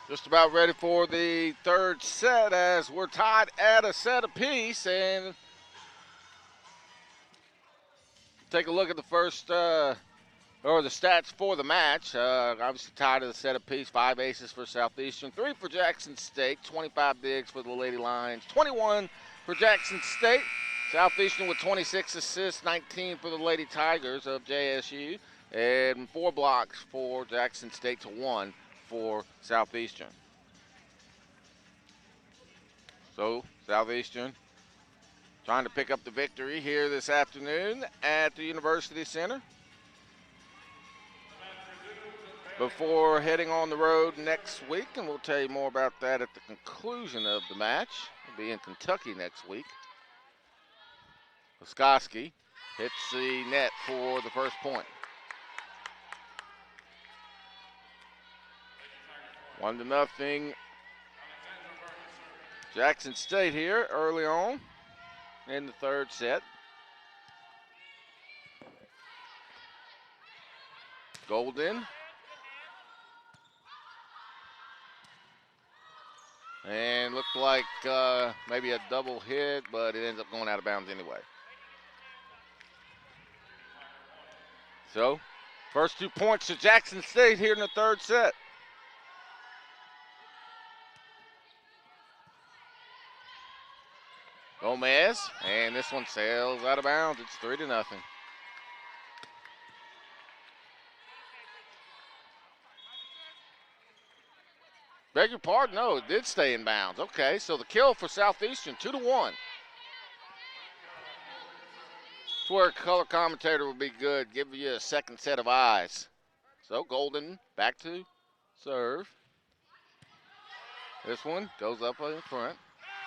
Just about ready for the third set as we're tied at a set apiece. And take a look at the first, or the stats for the match. Obviously tied at a set apiece. 5 aces for Southeastern, 3 for Jackson State, 25 digs for the Lady Lions, 21 for Jackson State. Southeastern with 26 assists, 19 for the Lady Tigers of JSU, and 4 blocks for Jackson State to 1 for Southeastern. So Southeastern trying to pick up the victory here this afternoon at the University Center before heading on the road next week, and we'll tell you more about that at the conclusion of the match. We'll be in Kentucky next week. Laskoski hits the net for the first point. 1-0. Jackson State here early on in the third set. Golden. And looked like maybe a double hit, but it ends up going out of bounds anyway. So, first 2 points to Jackson State here in the third set. Gomez, and this one sails out of bounds. It's 3-0. Beg your pardon? No, it did stay in bounds. Okay, so the kill for Southeastern, 2-1. That's where a color commentator would be good, give you a second set of eyes. So Golden back to serve. This one goes up in front.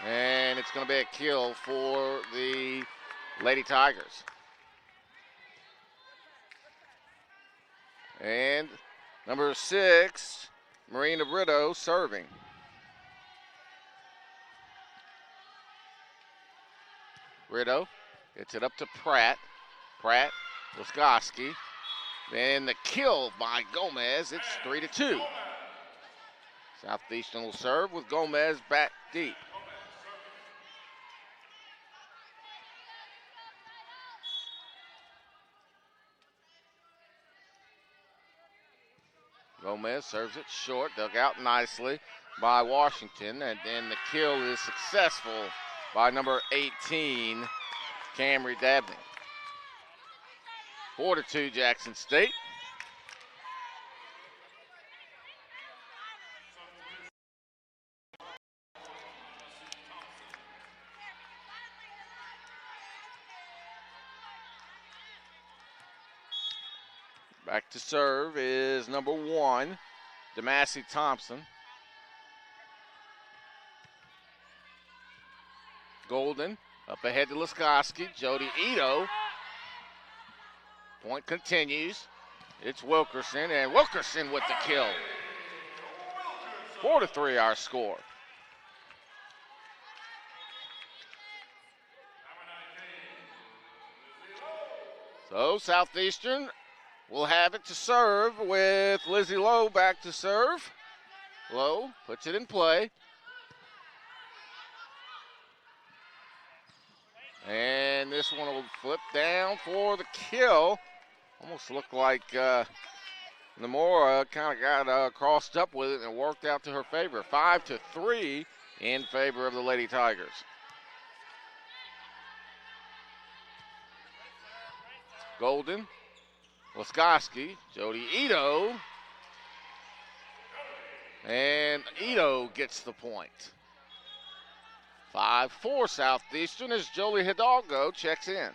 And it's going to be a kill for the Lady Tigers. And number 6, Marina Brito serving. Brito gets it up to Pratt. Pratt, Laskoski. Then the kill by Gomez. It's 3-2. Southeastern will serve with Gomez back deep. Gomez serves it short, dug out nicely by Washington, and then the kill is successful by number 18, Camry Dabney. 4-2 Jackson State. Back to serve is number 1, Demassey Thompson. Golden up ahead to Laskoski. Jody Ito. Point continues. It's Wilkerson, and Wilkerson with the kill. 4-3 our score. So Southeastern will have it to serve with Lizzie Lowe back to serve. Lowe puts it in play. And this one will flip down for the kill. Almost looked like Namora kind of got crossed up with it and worked out to her favor. 5-3 in favor of the Lady Tigers. Golden. Laskoski, Jody Ito, and Ito gets the point. 5-4 Southeastern as Jolie Hidalgo checks in.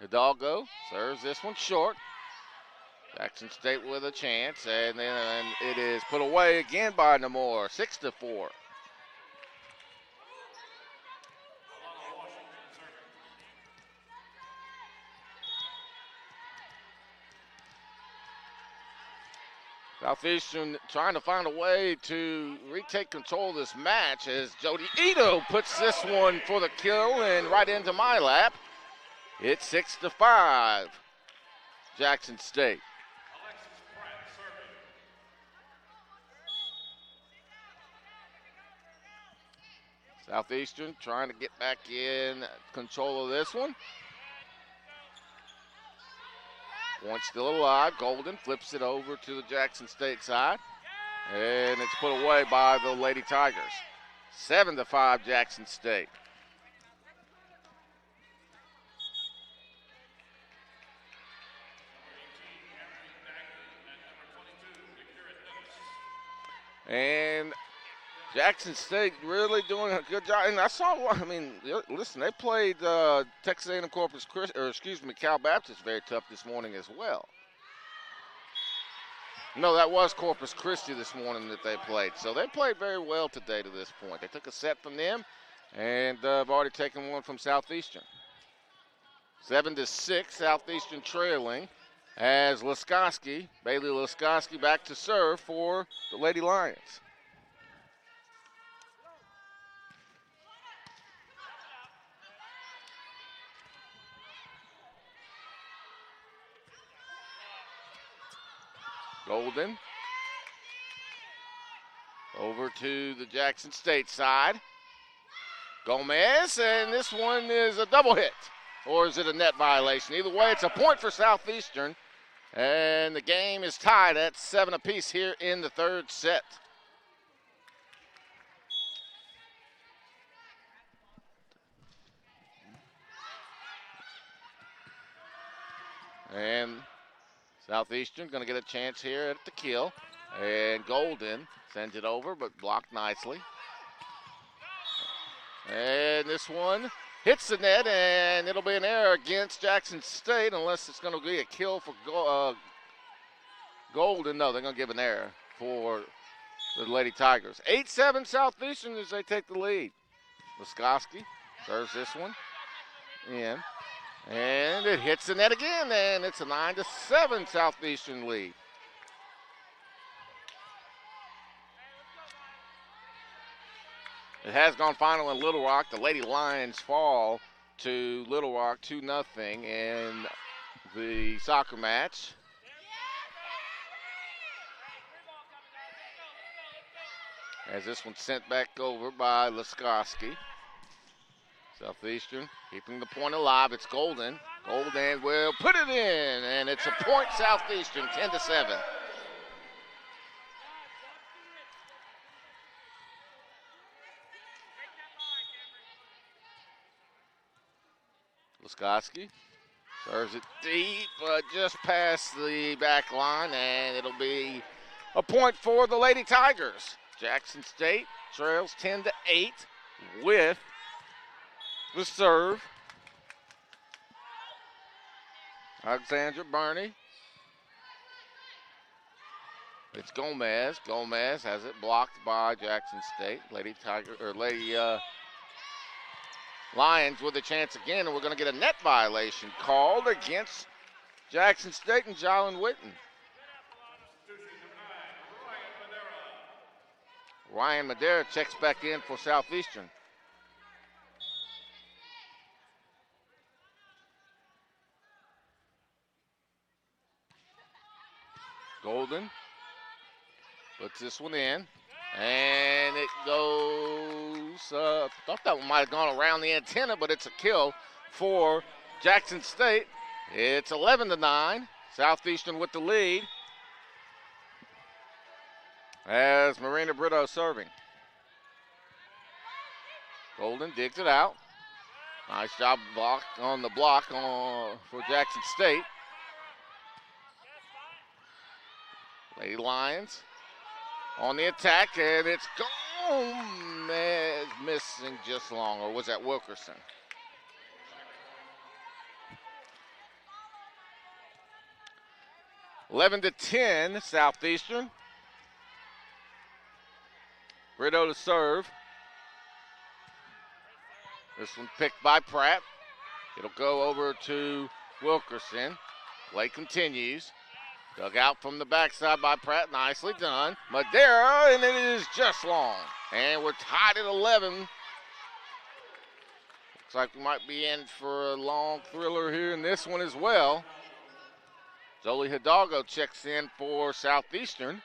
Hidalgo serves this one short. Jackson State with a chance, and then it is put away again by Namor, 6-4. Southeastern trying to find a way to retake control of this match as Jody Ito puts this one for the kill and right into my lap. It's 6-5 Jackson State. Southeastern trying to get back in control of this one. Point still alive. Golden flips it over to the Jackson State side. And it's put away by the Lady Tigers. 7-5 Jackson State. And Jackson State really doing a good job. And I saw, I mean, listen, they played Texas A&M Corpus Christi, or excuse me, Cal Baptist very tough this morning as well. No, that was Corpus Christi this morning that they played. So they played very well today to this point. They took a set from them, and have already taken one from Southeastern. 7-6, Southeastern trailing as Laskoski, Bailey Laskoski back to serve for the Lady Lions. Golden over to the Jackson State side. Gomez, and this one is a double hit, or is it a net violation? Either way, it's a point for Southeastern, and the game is tied at 7 apiece here in the third set. And Southeastern going to get a chance here at the kill. And Golden sends it over, but blocked nicely. And this one hits the net, and it'll be an error against Jackson State unless it's going to be a kill for Golden. No, they're going to give an error for the Lady Tigers. 8-7 Southeastern as they take the lead. Laskoski serves this one in. And it hits the net again, and it's a 9-7 Southeastern lead. It has gone final in Little Rock. The Lady Lions fall to Little Rock 2-0 in the soccer match. As this one's sent back over by Laskoski. Southeastern keeping the point alive. It's Golden. Golden will put it in, and it's a point Southeastern, 10-7. Laskoski serves it deep, just past the back line, and it'll be a point for the Lady Tigers. Jackson State trails 10-8 with the serve. Alexandra Burney. It's Gomez. Gomez has it blocked by Jackson State. Lady Lions with a chance again, and we're going to get a net violation called against Jackson State and Jalen Witten. Ryan Madera checks back in for Southeastern. Golden puts this one in, and it goes, thought that one might have gone around the antenna, but it's a kill for Jackson State. It's 11-9, Southeastern with the lead as Marina Brito serving. Golden digs it out. Nice job on the block for Jackson State. Lady Lions on the attack, and it's Gomez missing just long, or was that Wilkerson? (11-10) Southeastern. Brito to serve. This one picked by Pratt. It'll go over to Wilkerson. Play continues. Dug out from the backside by Pratt. Nicely done. Madera, and it is just long. And we're tied at 11. Looks like we might be in for a long thriller here in this one as well. Zoli Hidalgo checks in for Southeastern.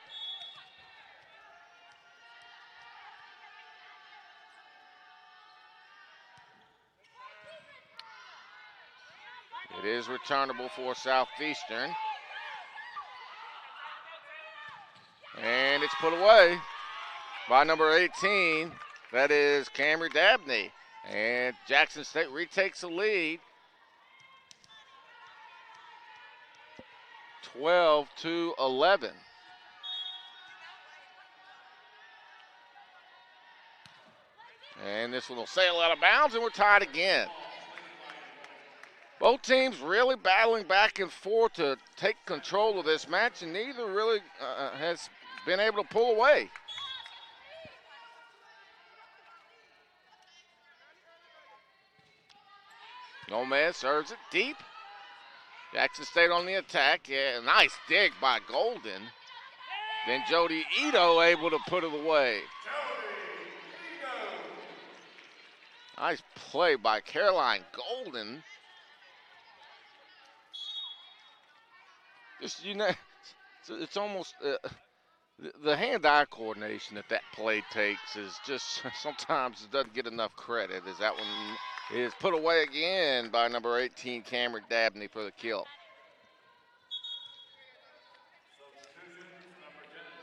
It is returnable for Southeastern. And it's put away by number 18. That is Camry Dabney. And Jackson State retakes the lead. 12-11. And this one will sail out of bounds, and we're tied again. Both teams really battling back and forth to take control of this match, and neither really has been able to pull away. Gomez serves it deep. Jackson State on the attack. Yeah, nice dig by Golden. Then Jody Ito able to put it away. Nice play by Caroline Golden. Just, you know, it's almost the hand-eye coordination that play takes is just sometimes it doesn't get enough credit. As that one is put away again by number 18, Cameron Dabney, for the kill.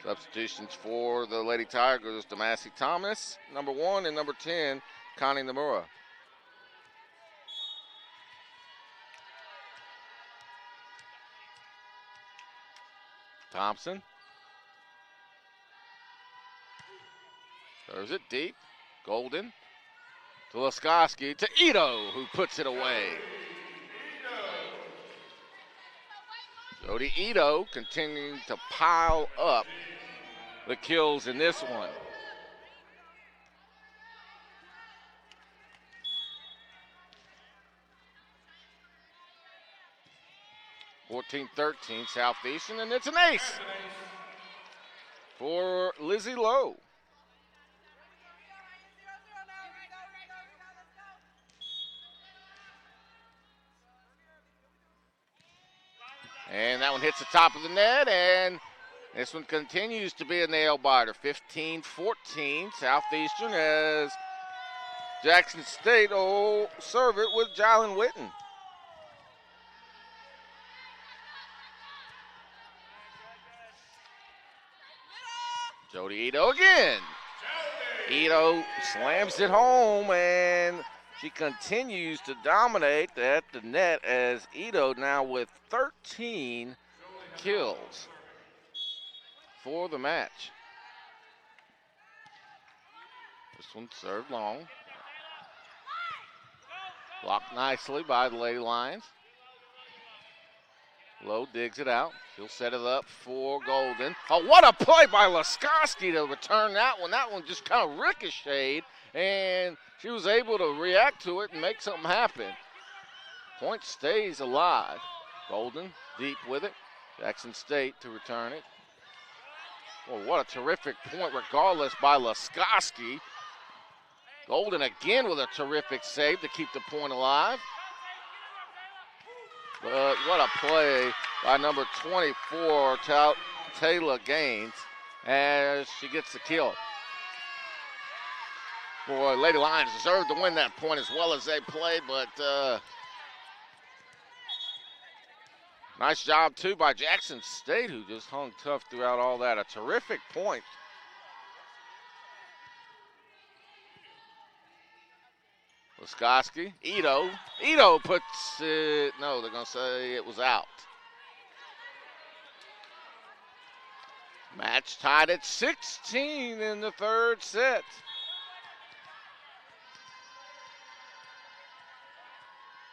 Substitutions for the Lady Tigers: Damasi Thomas, number 1, and number 10, Connie Nomura. Thompson throws it deep. Golden to Laskoski to Ito, who puts it away. Jody Ito continuing to pile up the kills in this one. (14-13) Southeastern, and it's an ace for Lizzie Lowe. And that one hits the top of the net, and this one continues to be a nail biter. 15-14 Southeastern, as Jackson State will serve it with Jalen Witten. Jody Ito again. Ito slams it home, and she continues to dominate at the net, as Ito now with 13 kills for the match. This one served long. Blocked nicely by the Lady Lions. Lowe digs it out. She'll set it up for Golden. Oh, what a play by Laskoski to return that one. That one just kind of ricocheted, and she was able to react to it and make something happen. Point stays alive. Golden deep with it. Jackson State to return it. Well, what a terrific point regardless by Laskoski. Golden again with a terrific save to keep the point alive. But what a play by number 24, Taylor Gaines, as she gets the kill. Boy, Lady Lions deserved to win that point as well as they played, but nice job, too, by Jackson State, who just hung tough throughout all that. A terrific point. Laskoski, Ito puts it, no, they're going to say it was out. Match tied at 16 in the third set.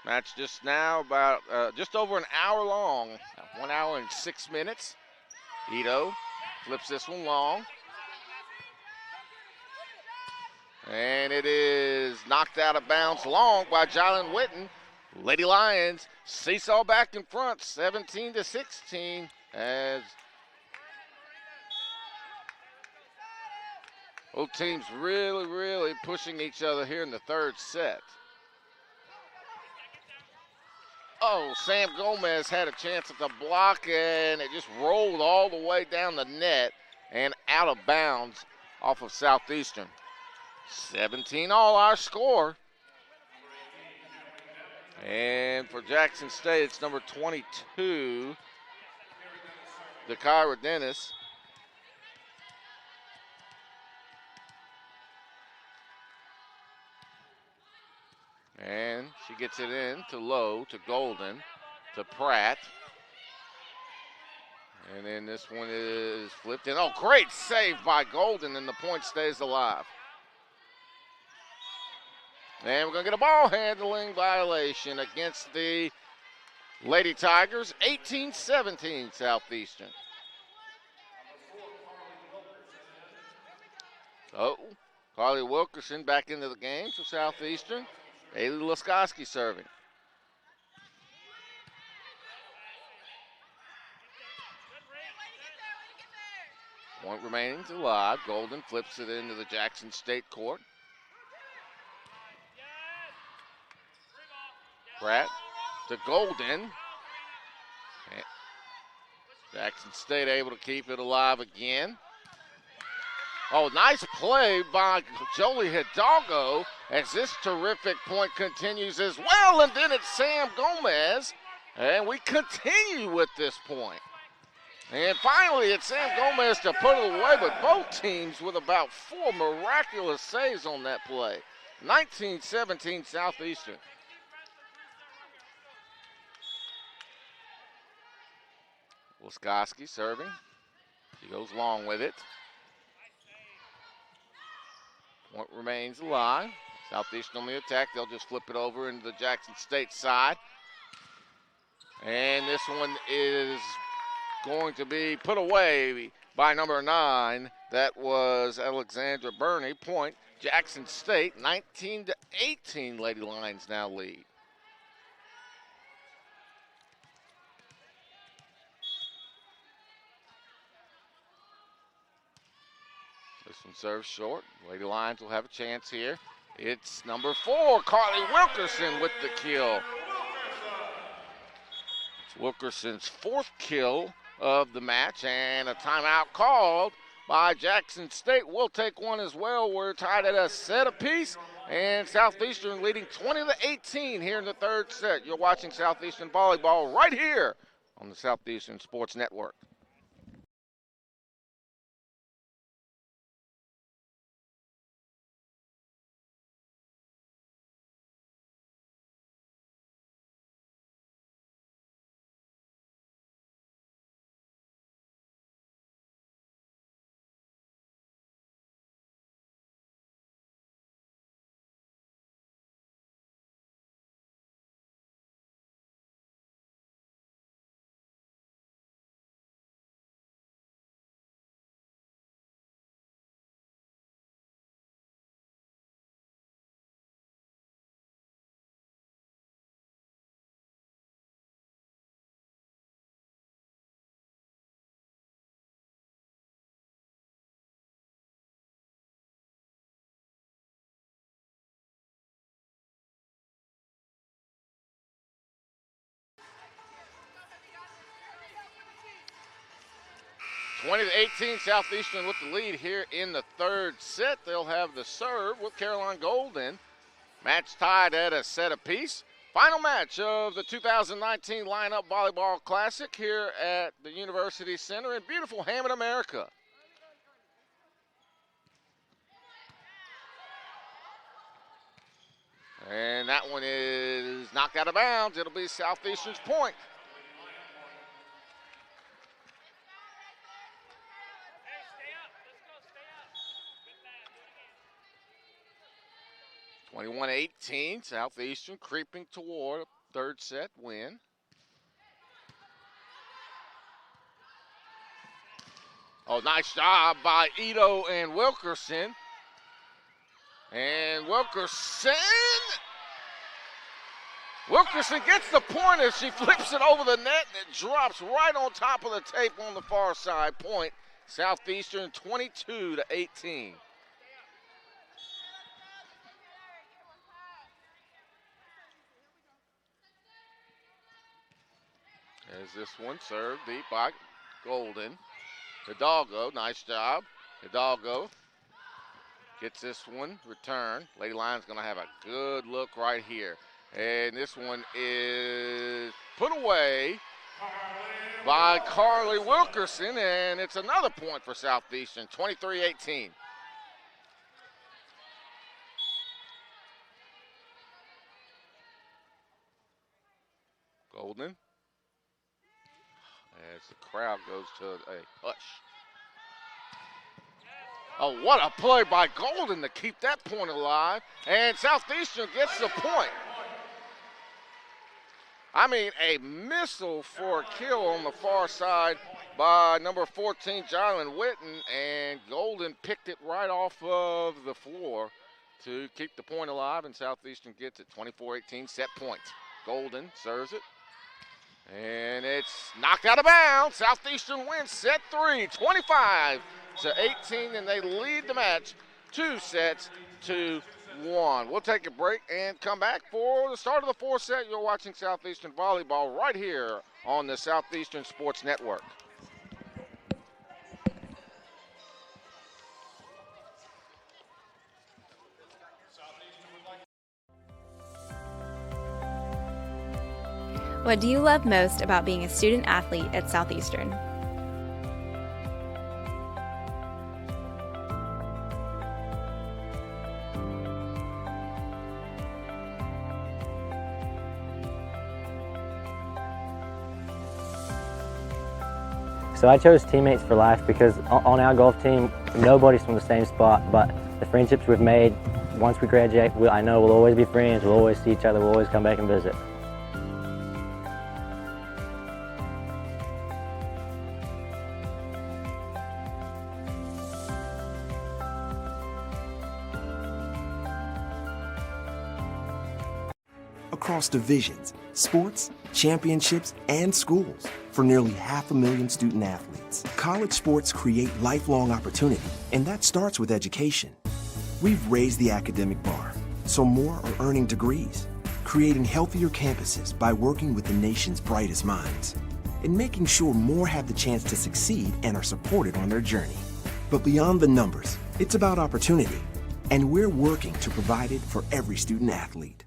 Match just now about just over an hour long, 1 hour and 6 minutes. Ito flips this one long. And it is knocked out of bounds long by Jalen Witten. Lady Lions seesaw back in front, 17-16, as both teams really pushing each other here in the third set. Oh, Sam Gomez had a chance at the block, and it just rolled all the way down the net and out of bounds off of Southeastern. 17 all our score. And for Jackson State, it's number 22, Dakira Dennis. And she gets it in to Lowe, to Golden, to Pratt. And then this one is flipped in. Oh, great save by Golden, and the point stays alive. And we're going to get a ball handling violation against the Lady Tigers, 18-17 Southeastern. So, Carly Wilkerson back into the game for Southeastern. Bailey Laskoski serving. Point remaining to live. Golden flips it into the Jackson State court. Pratt to Golden. Jackson State able to keep it alive again. Oh, nice play by Jolie Hidalgo as this terrific point continues as well. And then it's Sam Gomez. And we continue with this point. And finally, it's Sam Gomez to put it away, but both teams with about 4 miraculous saves on that play. 19-17 Southeastern. Laskoski serving. She goes long with it. Point remains alive. Southeastern on the attack. They'll just flip it over into the Jackson State side. And this one is going to be put away by number 9. That was Alexandra Burney. Point, Jackson State, 19-18. Lady Lions now lead. This one serves short. Lady Lions will have a chance here. It's number 4, Carly Wilkerson with the kill. It's Wilkerson's 4th kill of the match, and a timeout called by Jackson State. We'll take one as well. We're tied at a set apiece, and Southeastern leading 20-18 here in the third set. You're watching Southeastern Volleyball right here on the Southeastern Sports Network. Twenty to 18, Southeastern with the lead here in the third set. They'll have the serve with Caroline Golden. Match tied at a set apiece. Final match of the 2019 Lineup Volleyball Classic here at the University Center in beautiful Hammond, America. And that one is knocked out of bounds. It'll be Southeastern's point. 21-18, Southeastern creeping toward a third set win. Oh, nice job by Ito and Wilkerson. And Wilkerson gets the point as she flips it over the net, and it drops right on top of the tape on the far side. Point, Southeastern 22-18. As this one served deep by Golden. Hidalgo, nice job. Hidalgo gets this one, return. Lady Lions gonna have a good look right here. And this one is put away by Carly Wilkerson, and it's another point for Southeastern, 23-18. Golden, as the crowd goes to a hush. Oh, what a play by Golden to keep that point alive, and Southeastern gets the point. I mean, a missile for a kill on the far side by number 14, Jalen Witten, and Golden picked it right off of the floor to keep the point alive, and Southeastern gets it 24-18, set point. Golden serves it, and it's knocked out of bounds. Southeastern wins set 3, 25-18, and they lead the match 2 sets to 1. We'll take a break and come back for the start of the 4th set. You're watching Southeastern Volleyball right here on the Southeastern Sports Network.
What do you love most about being a student athlete at Southeastern?
So I chose teammates for life because on our golf team, nobody's from the same spot, but the friendships we've made once we graduate, I know we'll always be friends, we'll always see each other, we'll always come back and visit.
Across divisions, sports, championships, and schools for nearly 500,000 student athletes. College sports create lifelong opportunity, and that starts with education. We've raised the academic bar, so more are earning degrees, creating healthier campuses by working with the nation's brightest minds, and making sure more have the chance to succeed and are supported on their journey. But beyond the numbers, it's about opportunity, and we're working to provide it for every student athlete.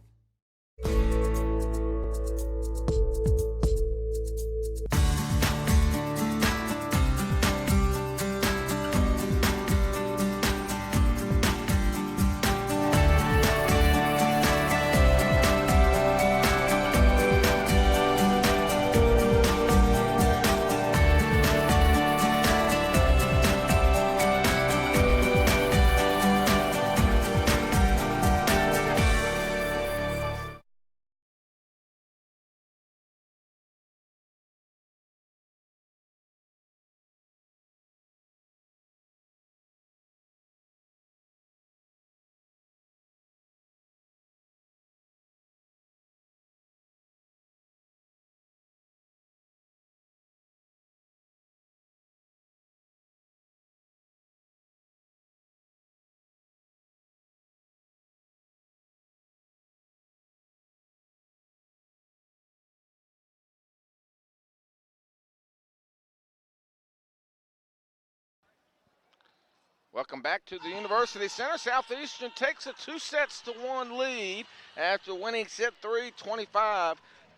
Welcome back to the University Center. Southeastern takes a 2-1 lead after winning set 3,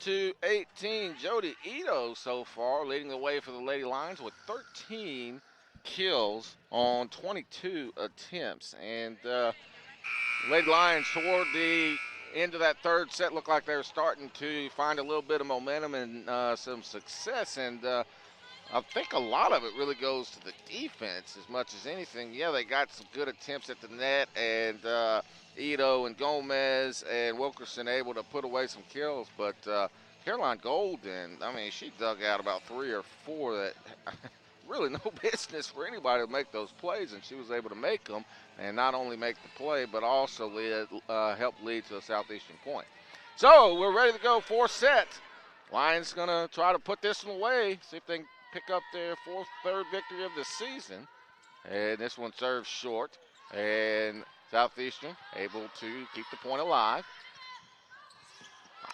25-18. Jody Ito so far leading the way for the Lady Lions with 13 kills on 22 attempts. And Lady Lions toward the end of that 3rd set looked like they were starting to find a little bit of momentum and some success. And I think a lot of it really goes to the defense as much as anything. Yeah, they got some good attempts at the net, and Ito and Gomez and Wilkerson able to put away some kills. But Caroline Golden, I mean, she dug out about 3 or 4 that really no business for anybody to make those plays, and she was able to make them and not only make the play but also help lead to a Southeastern point. So we're ready to go 4th set. Lions going to try to put this one away, see if they can pick up their 3rd victory of the season. And this one serves short. And Southeastern able to keep the point alive.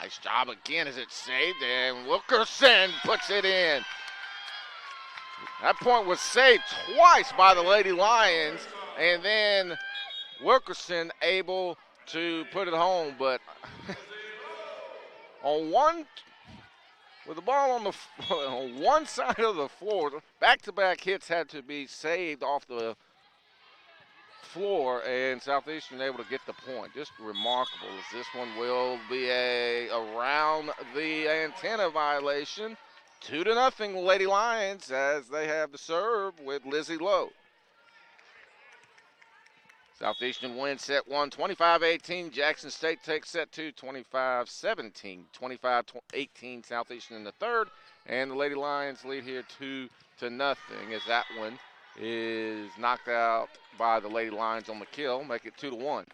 Nice job again as it's saved, and Wilkerson puts it in. That point was saved twice by the Lady Lions, and then Wilkerson able to put it home. But with the ball on one side of the floor, back-to-back hits had to be saved off the floor, and Southeastern able to get the point. Just remarkable, as this one will be around the antenna violation. 2-0 Lady Lions as they have the serve with Lizzie Lowe. Southeastern wins set 1, 25-18. Jackson State takes set 2, 25-17. 25-18 Southeastern in the third, and the Lady Lions lead here 2-0 as that one is knocked out by the Lady Lions on the kill, make it 2-1.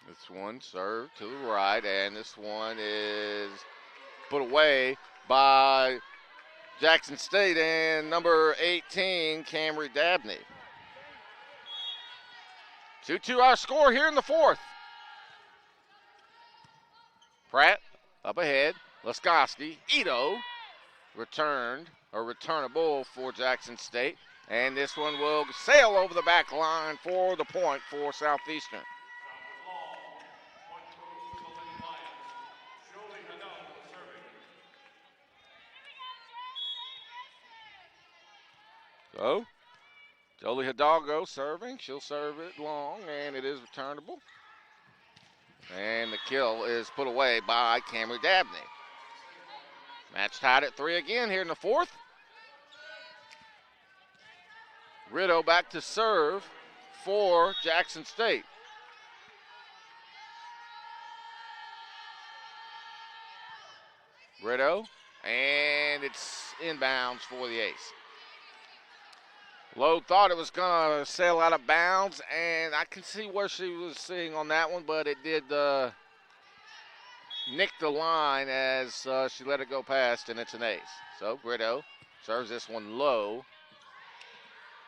This one served to the right, and this one is put away by Jackson State and number 18, Camry Dabney. 2-2 our score here in the fourth. Pratt up ahead, Laskowski, Ito returnable for Jackson State, and this one will sail over the back line for the point for Southeastern. So, Jolie Hidalgo serving. She'll serve it long, and it is returnable. And the kill is put away by Camry Dabney. Match tied at 3 again here in the fourth. Rideau back to serve for Jackson State. Rideau, and it's inbounds for the ace. Lowe thought it was going to sail out of bounds, and I can see where she was seeing on that one, but it did nick the line as she let it go past, and it's an ace. So Rideau serves this one low.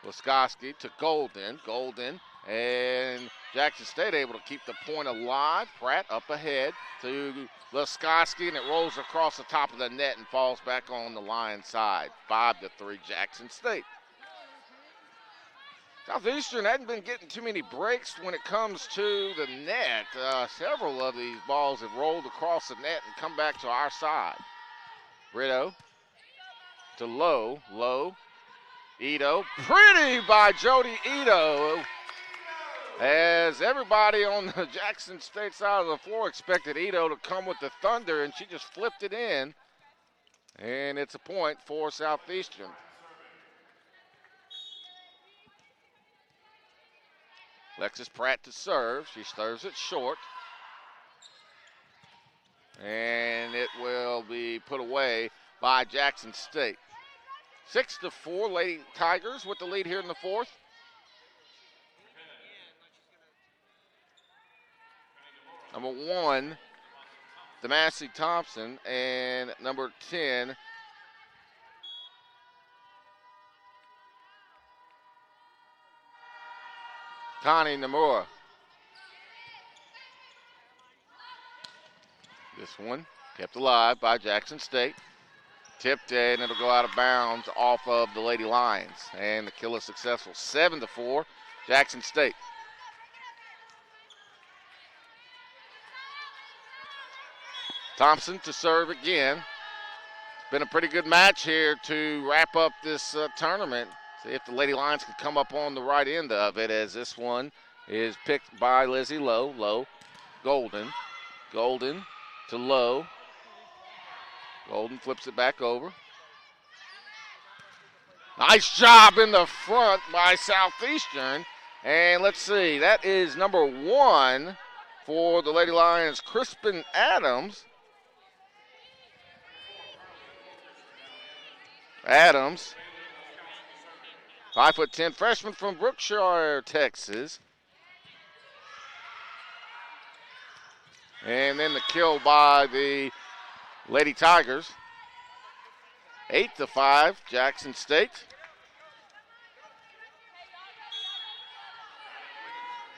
Laskowski to Golden. Golden and Jackson State able to keep the point alive. Pratt up ahead to Laskowski, and it rolls across the top of the net and falls back on the Lion side. 5-3 Jackson State. Southeastern hadn't been getting too many breaks when it comes to the net. Several of these balls have rolled across the net and come back to our side. Rideau to Lowe. Lowe. Ito. Pretty by Jody Ito. As everybody on the Jackson State side of the floor expected Ito to come with the thunder, and she just flipped it in. And it's a point for Southeastern. Alexis Pratt to serve. She serves it short. And it will be put away by Jackson State. 6-4, Lady Tigers with the lead here in the fourth. Number 1, Demassey Thompson, and number 10, Connie Namura. This one kept alive by Jackson State. Tipped, and it'll go out of bounds off of the Lady Lions. And the kill is successful. 7-4, Jackson State. Thompson to serve again. It's been a pretty good match here to wrap up this tournament. See if the Lady Lions can come up on the right end of it, as this one is picked by Lizzie Lowe. Lowe, Golden. Golden to Lowe. Golden flips it back over. Nice job in the front by Southeastern. And let's see, that is number 1 for the Lady Lions, Crispin Adams. Adams, 5'10" freshman from Brookshire, Texas. And then the kill by the Lady Tigers. 8-5, Jackson State.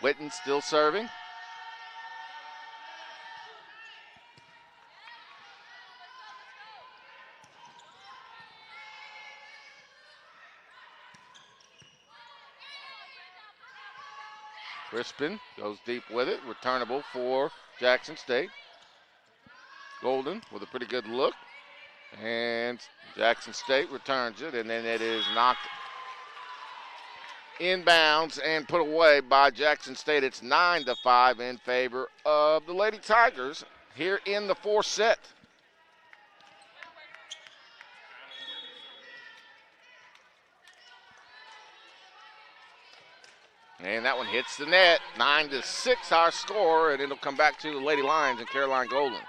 Witten still serving. Crispin goes deep with it, returnable for Jackson State. Golden with a pretty good look, and Jackson State returns it, and then it is knocked inbounds and put away by Jackson State. It's 9-5 in favor of the Lady Tigers here in the fourth set. And that one hits the net. 9-6 our score, and it'll come back to the Lady Lions and Caroline Golden.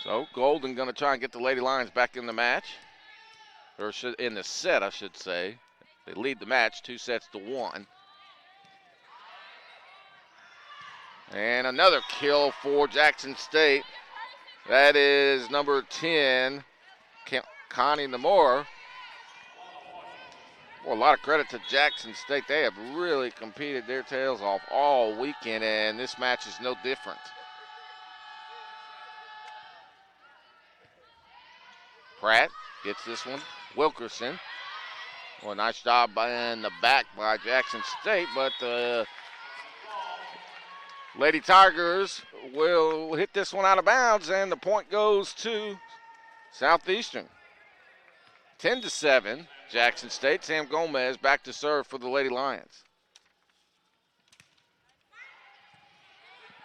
So Golden going to try and get the Lady Lions back in the match, or in the set, I should say. They lead the match 2-1. And another kill for Jackson State. That is number 10, Connie Namora. Well, a lot of credit to Jackson State. They have really competed their tails off all weekend, and this match is no different. Pratt gets this one. Wilkerson. Well, nice job in the back by Jackson State, but the Lady Tigers will hit this one out of bounds, and the point goes to Southeastern. 10-7, Jackson State. Sam Gomez back to serve for the Lady Lions.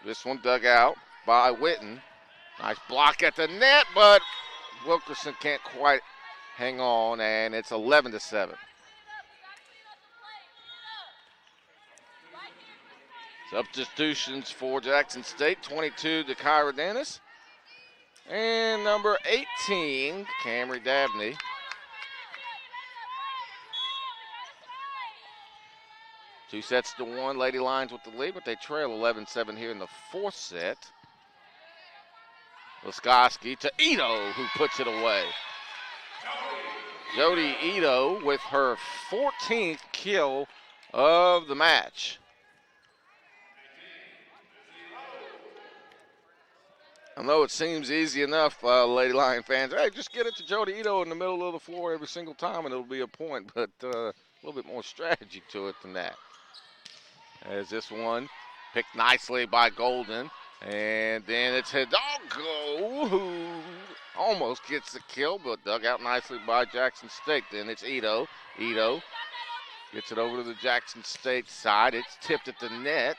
This one dug out by Witten. Nice block at the net, but Wilkerson can't quite hang on, and it's 11-7. Substitutions for Jackson State, 22 to Kyra Dennis. And number 18, Camry Dabney. Two sets to one, Lady Lions with the lead, but they trail 11-7 here in the fourth set. Laskoski to Ito, who puts it away. Jody Ito with her 14th kill of the match. I know it seems easy enough, Lady Lion fans. Hey, just get it to Jody Ito in the middle of the floor every single time and it'll be a point, but a little bit more strategy to it than that. As this one picked nicely by Golden. And then it's Hidalgo who almost gets the kill, but dug out nicely by Jackson State. Then it's Ito. Ito gets it over to the Jackson State side. It's tipped at the net.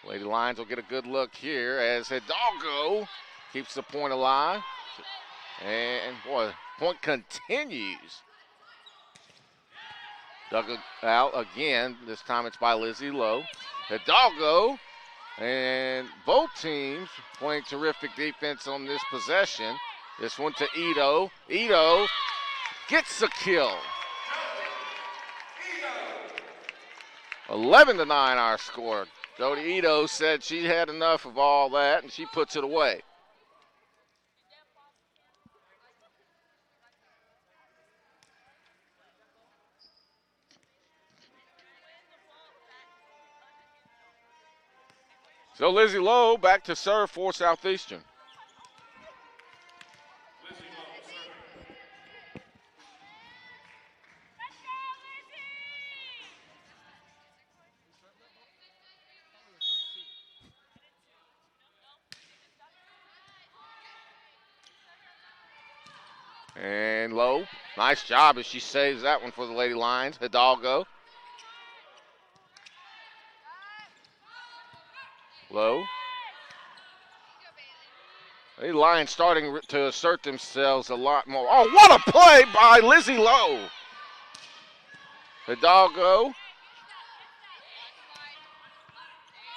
Lady Lions will get a good look here as Hidalgo keeps the point alive. And, boy, point continues. Dug out again. This time it's by Lizzie Lowe. Hidalgo. And both teams playing terrific defense on this possession. This one to Ito. Ito gets the kill. 11-9 our score. Jody Ito said she had enough of all that, and she puts it away. So Lizzie Lowe back to serve for Southeastern. And Lowe, nice job as she saves that one for the Lady Lions. Hidalgo. Lowe. The Lions starting to assert themselves a lot more. Oh, what a play by Lizzie Lowe. Hidalgo.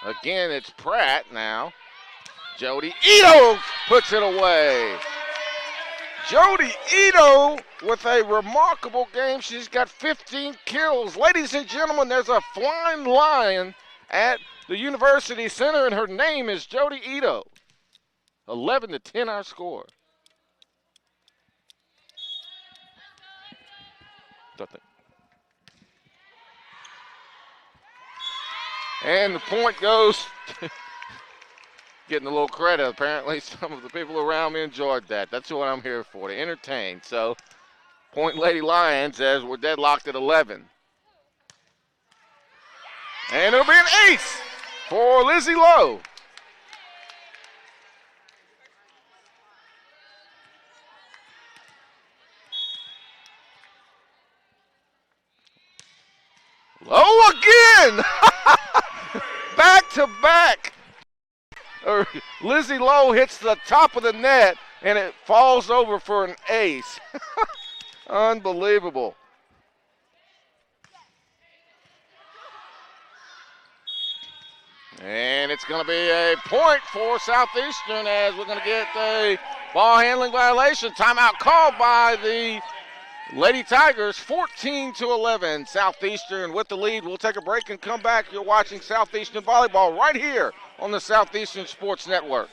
Again, it's Pratt now. Jody Ito puts it away. Jody Ito with a remarkable game. She's got 15 kills. Ladies and gentlemen, there's a flying lion at the University Center, and her name is Jody Ito. 11-10 our score. Nothing. And the point goes, getting a little credit. Apparently some of the people around me enjoyed that. That's what I'm here for, to entertain. So, point Lady Lions as we're deadlocked at 11. And it'll be an ace for Lizzie Lowe. Lowe again! Back to back. Lizzie Lowe hits the top of the net, and it falls over for an ace. Unbelievable. And it's going to be a point for Southeastern as we're going to get a ball handling violation. Timeout called by the Lady Tigers, 14-11. Southeastern with the lead. We'll take a break and come back. You're watching Southeastern Volleyball right here on the Southeastern Sports Network.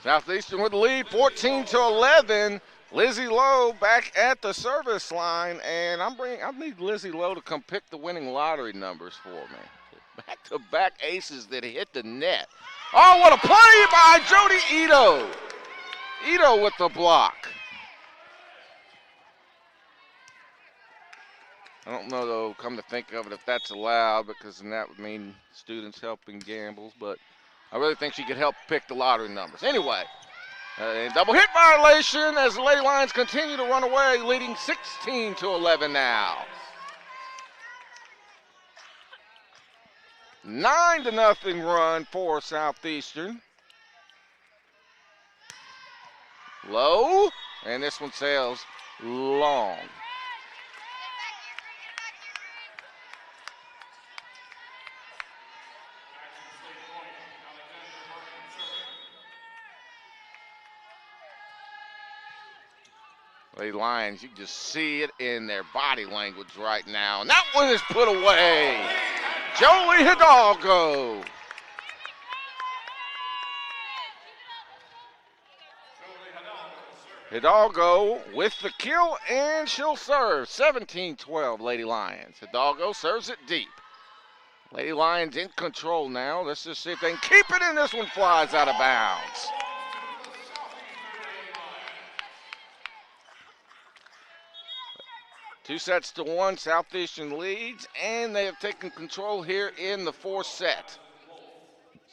Southeastern with the lead, 14-11. Lizzie Lowe back at the service line, and I need Lizzie Lowe to come pick the winning lottery numbers for me. Back-to-back aces that hit the net. Oh, what a play by Jody Ito. Ito with the block. I don't know, though, come to think of it, if that's allowed, because then that would mean students helping gambles, but I really think she could help pick the lottery numbers. Anyway, a double hit violation as the Lady Lions continue to run away, leading 16-11 now. 9-0 run for Southeastern. Low, and this one sails long. Lady Lions, you can just see it in their body language right now. And that one is put away. Jolie Hidalgo. Hidalgo with the kill, and she'll serve. 17-12, Lady Lions. Hidalgo serves it deep. Lady Lions in control now. Let's just see if they can keep it, and this one flies out of bounds. Two sets to one, Southeastern leads, and they have taken control here in the fourth set.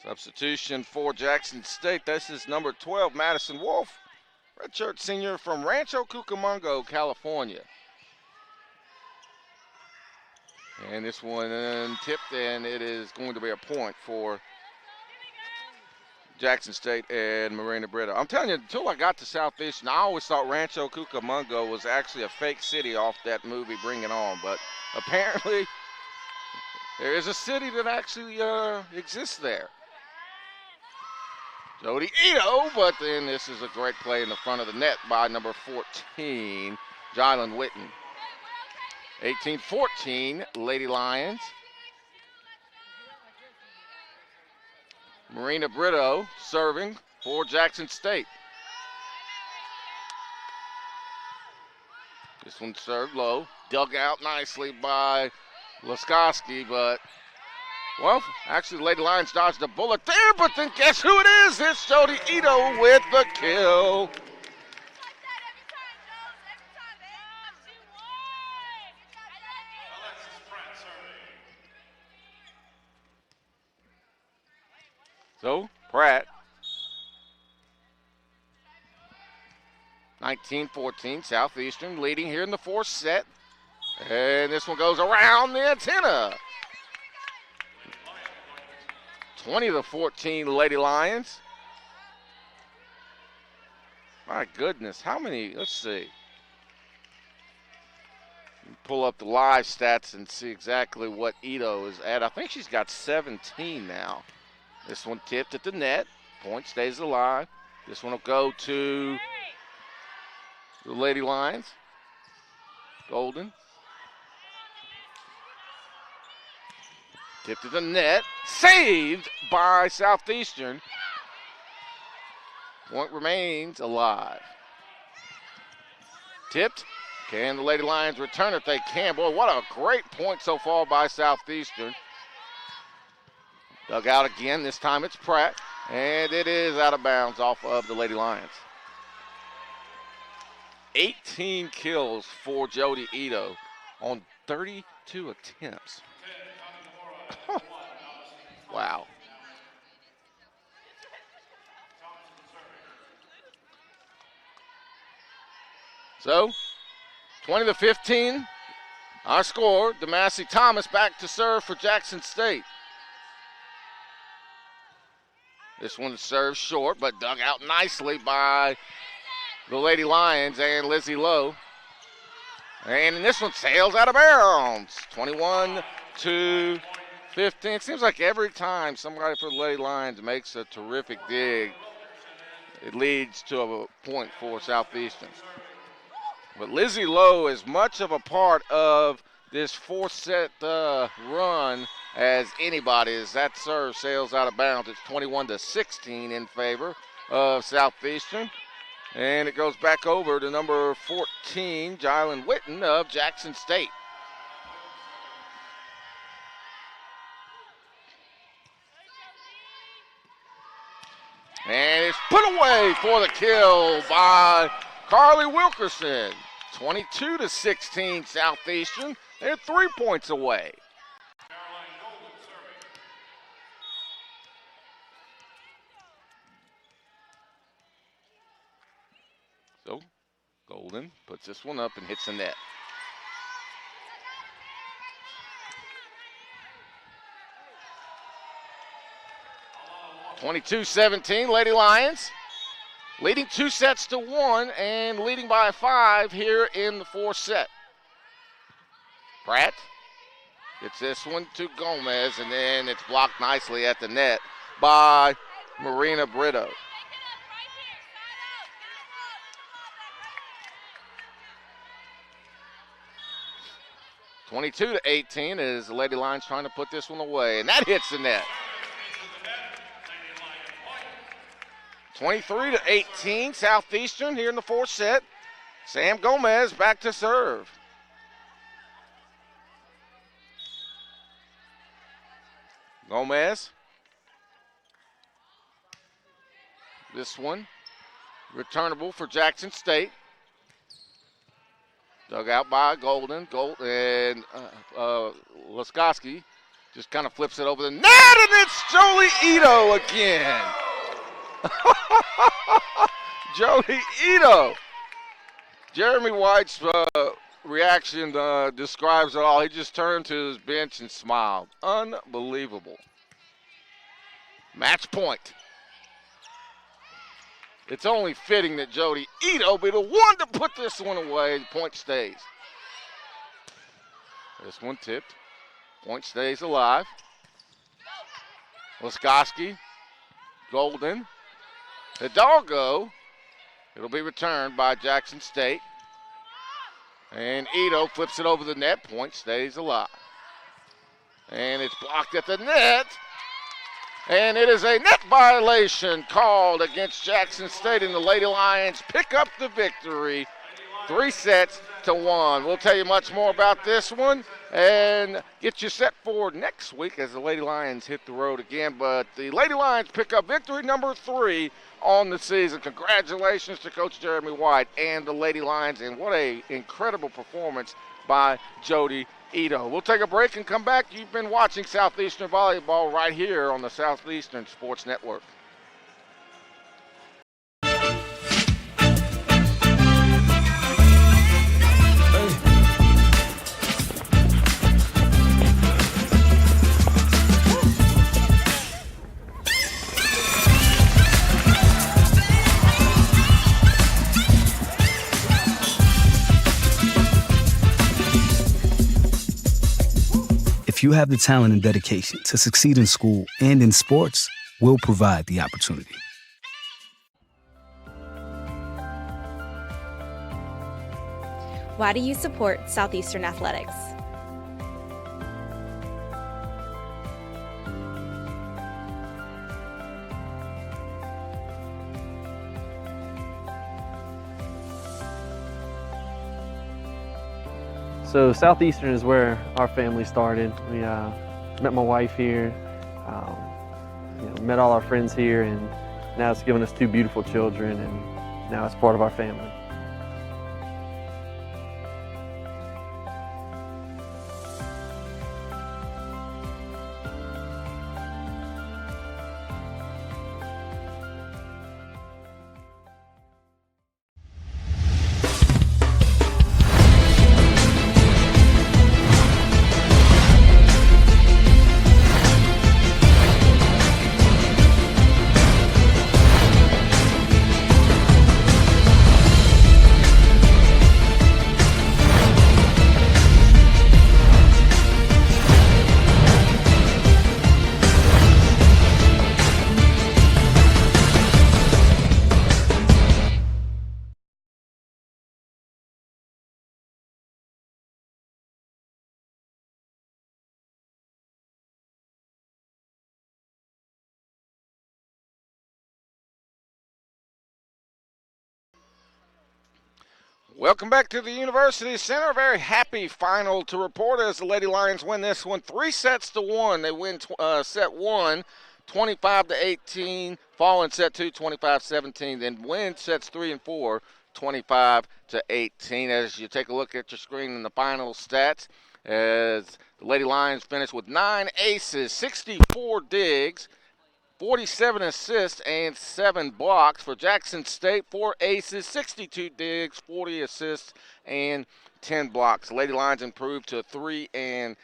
Substitution for Jackson State. This is number 12, Madison Wolf, redshirt senior from Rancho Cucamonga, California. And this one tipped, and it is going to be a point for Jackson State and Marina Brito. I'm telling you, until I got to Southeastern, I always thought Rancho Cucamonga was actually a fake city off that movie Bring It On, but apparently there is a city that actually exists there. Jody Ito, but then this is a great play in the front of the net by number 14, Jylen Witten. 18-14, Lady Lions. Marina Brito serving for Jackson State. This one served low, dug out nicely by Laskowski, but, well, actually the Lady Lions dodged a bullet there, but then guess who it is? It's Jody Ito with the kill. So, Pratt, 19-14, Southeastern leading here in the fourth set. And this one goes around the antenna. 20-14, Lady Lions. My goodness, how many? Let's see. Pull up the live stats and see exactly what Ito is at. I think she's got 17 now. This one tipped at the net. Point stays alive. This one will go to the Lady Lions. Golden. Tipped to the net. Saved by Southeastern. Point remains alive. Tipped. Can the Lady Lions return it? They can. Boy, what a great point so far by Southeastern. Dug out again. This time it's Pratt. And it is out of bounds off of the Lady Lions. 18 kills for Jody Ito on 32 attempts. Wow. So, 20-15, our score. Demassey Thomas back to serve for Jackson State. This one serves short, but dug out nicely by the Lady Lions and Lizzie Lowe. And this one sails out of bounds. 21-15. It seems like every time somebody for the Lady Lions makes a terrific dig, it leads to a point for Southeastern. But Lizzie Lowe is much of a part of this fourth set run as anybody, as that serve sails out of bounds. It's 21-16 in favor of Southeastern. And it goes back over to number 14, Jylen Witten of Jackson State. And it's put away for the kill by Carly Wilkerson. 22-16 Southeastern. They're 3 points away. So, Golden puts this one up and hits the net. (22-17) Lady Lions leading 2-1 and leading by 5 here in the fourth set. Pratt gets this one to Gomez, and then it's blocked nicely at the net by Marina Brito. (22-18) as the Lady Lions trying to put this one away, and that hits the net. 23-18 Southeastern here in the fourth set. Sam Gomez back to serve. Gomez. This one returnable for Jackson State. Dug out by Golden. And Laskowski just kind of flips it over the net, and it's Jolie Ito again. Jody Ito. Jeremy White's reaction describes it all. He just turned to his bench and smiled. Unbelievable. Match point. It's only fitting that Jody Ito be the one to put this one away. The point stays. This one tipped. Point stays alive. Laskowski. Golden. Hidalgo. It'll be returned by Jackson State. And Ito flips it over the net. Point stays alive. And it's blocked at the net. And it is a net violation called against Jackson State, and the Lady Lions pick up the victory 3-1. We'll tell you much more about this one and get you set for next week as the Lady Lions hit the road again. But the Lady Lions pick up victory number 3 on the season. Congratulations to Coach Jeremy White and the Lady Lions, and what a incredible performance by Jody Ito. We'll take a break and come back. You've been watching Southeastern Volleyball right here on the Southeastern Sports Network.
If you have the talent and dedication to succeed in school and in sports, we'll provide the opportunity.
Why do you support Southeastern Athletics?
So Southeastern is where our family started. We met my wife here, met all our friends here, and now it's given us 2 beautiful children, and now it's part of our family.
Welcome back to the University Center. A very happy final to report as the Lady Lions win this one 3-1. They win set 1, 25-18. Fall in set 2, 25-17. Then win sets 3 and 4, 25-18. As you take a look at your screen in the final stats, as the Lady Lions finished with 9 aces, 64 digs, 47 assists and 7 blocks. For Jackson State, 4 aces, 62 digs, 40 assists, and 10 blocks. Lady Lions improved to 3-7.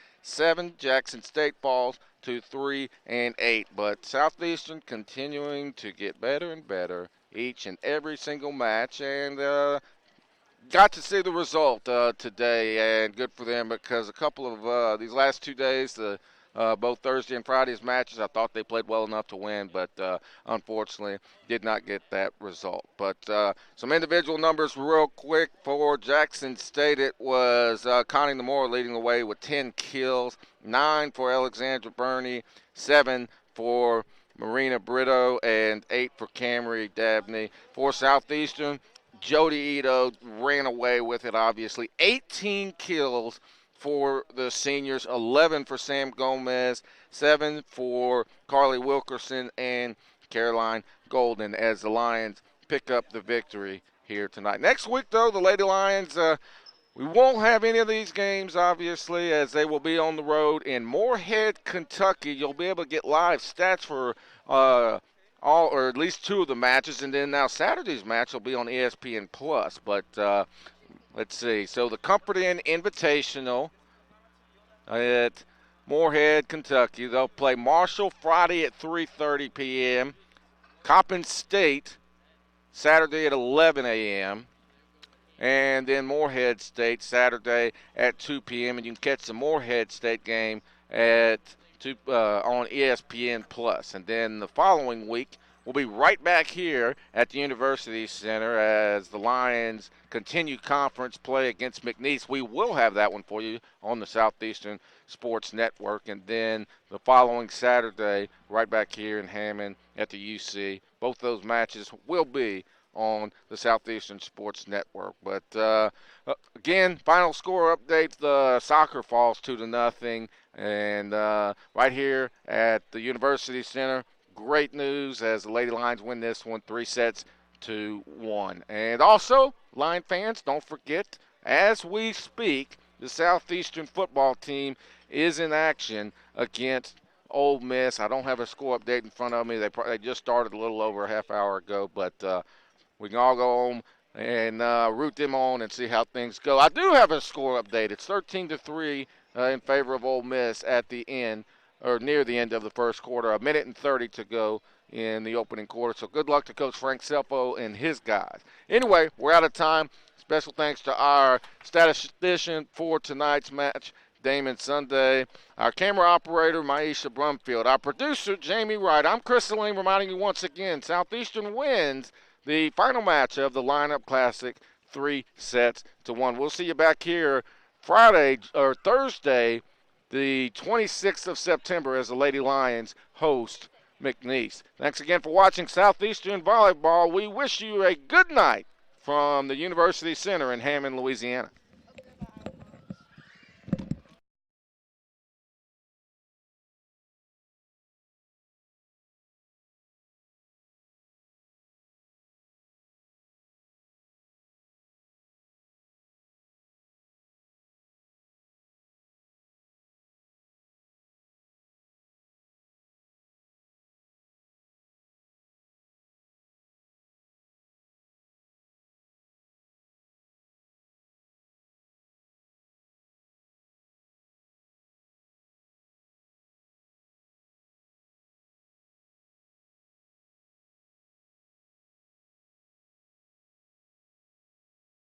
Jackson State falls to 3-8. But Southeastern continuing to get better and better each and every single match, and got to see the result today, and good for them, because a couple of these last 2 days, both Thursday and Friday's matches, I thought they played well enough to win, but unfortunately did not get that result. But some individual numbers real quick for Jackson State. It was Connie Namora leading the way with 10 kills, 9 for Alexandra Burney, 7 for Marina Brito, and 8 for Camry Dabney. For Southeastern, Jody Ito ran away with it, obviously. 18 kills for the seniors, 11 for Sam Gomez, 7 for Carly Wilkerson and Caroline Golden, as the Lions pick up the victory here tonight. Next week, though, the Lady Lions, we won't have any of these games, obviously, as they will be on the road in Moorhead, Kentucky. You'll be able to get live stats for all, or at least 2 of the matches, and then now Saturday's match will be on ESPN+. But let's see. So the Comfort Inn Invitational at Moorhead, Kentucky. They'll play Marshall Friday at 3:30 p.m. Coppin State Saturday at 11 a.m. And then Moorhead State Saturday at 2 p.m. And you can catch the Moorhead State game at on ESPN+. And then the following week, we'll be right back here at the University Center as the Lions continue conference play against McNeese. We will have that one for you on the Southeastern Sports Network. And then the following Saturday, right back here in Hammond at the UC. Both those matches will be on the Southeastern Sports Network. But again, final score update: the soccer falls 2-0, and right here at the University Center, great news as the Lady Lions win this one 3-1. And also, Lion fans, don't forget, as we speak, the Southeastern football team is in action against Ole Miss. I don't have a score update in front of me. They just started a little over a half hour ago, but we can all go home and root them on and see how things go. I do have a score update. It's 13-3 in favor of Ole Miss at the end, or near the end of the first quarter. 1:30 to go in the opening quarter. So good luck to Coach Frank Selfo and his guys. Anyway, we're out of time. Special thanks to our statistician for tonight's match, Damon Sunday, our camera operator, Maisha Brumfield, our producer, Jamie Wright. I'm Chris Saline, reminding you once again, Southeastern wins the final match of the Lineup Classic 3-1. We'll see you back here Thursday, the 26th of September, as the Lady Lions host McNeese. Thanks again for watching Southeastern Volleyball. We wish you a good night from the University Center in Hammond, Louisiana.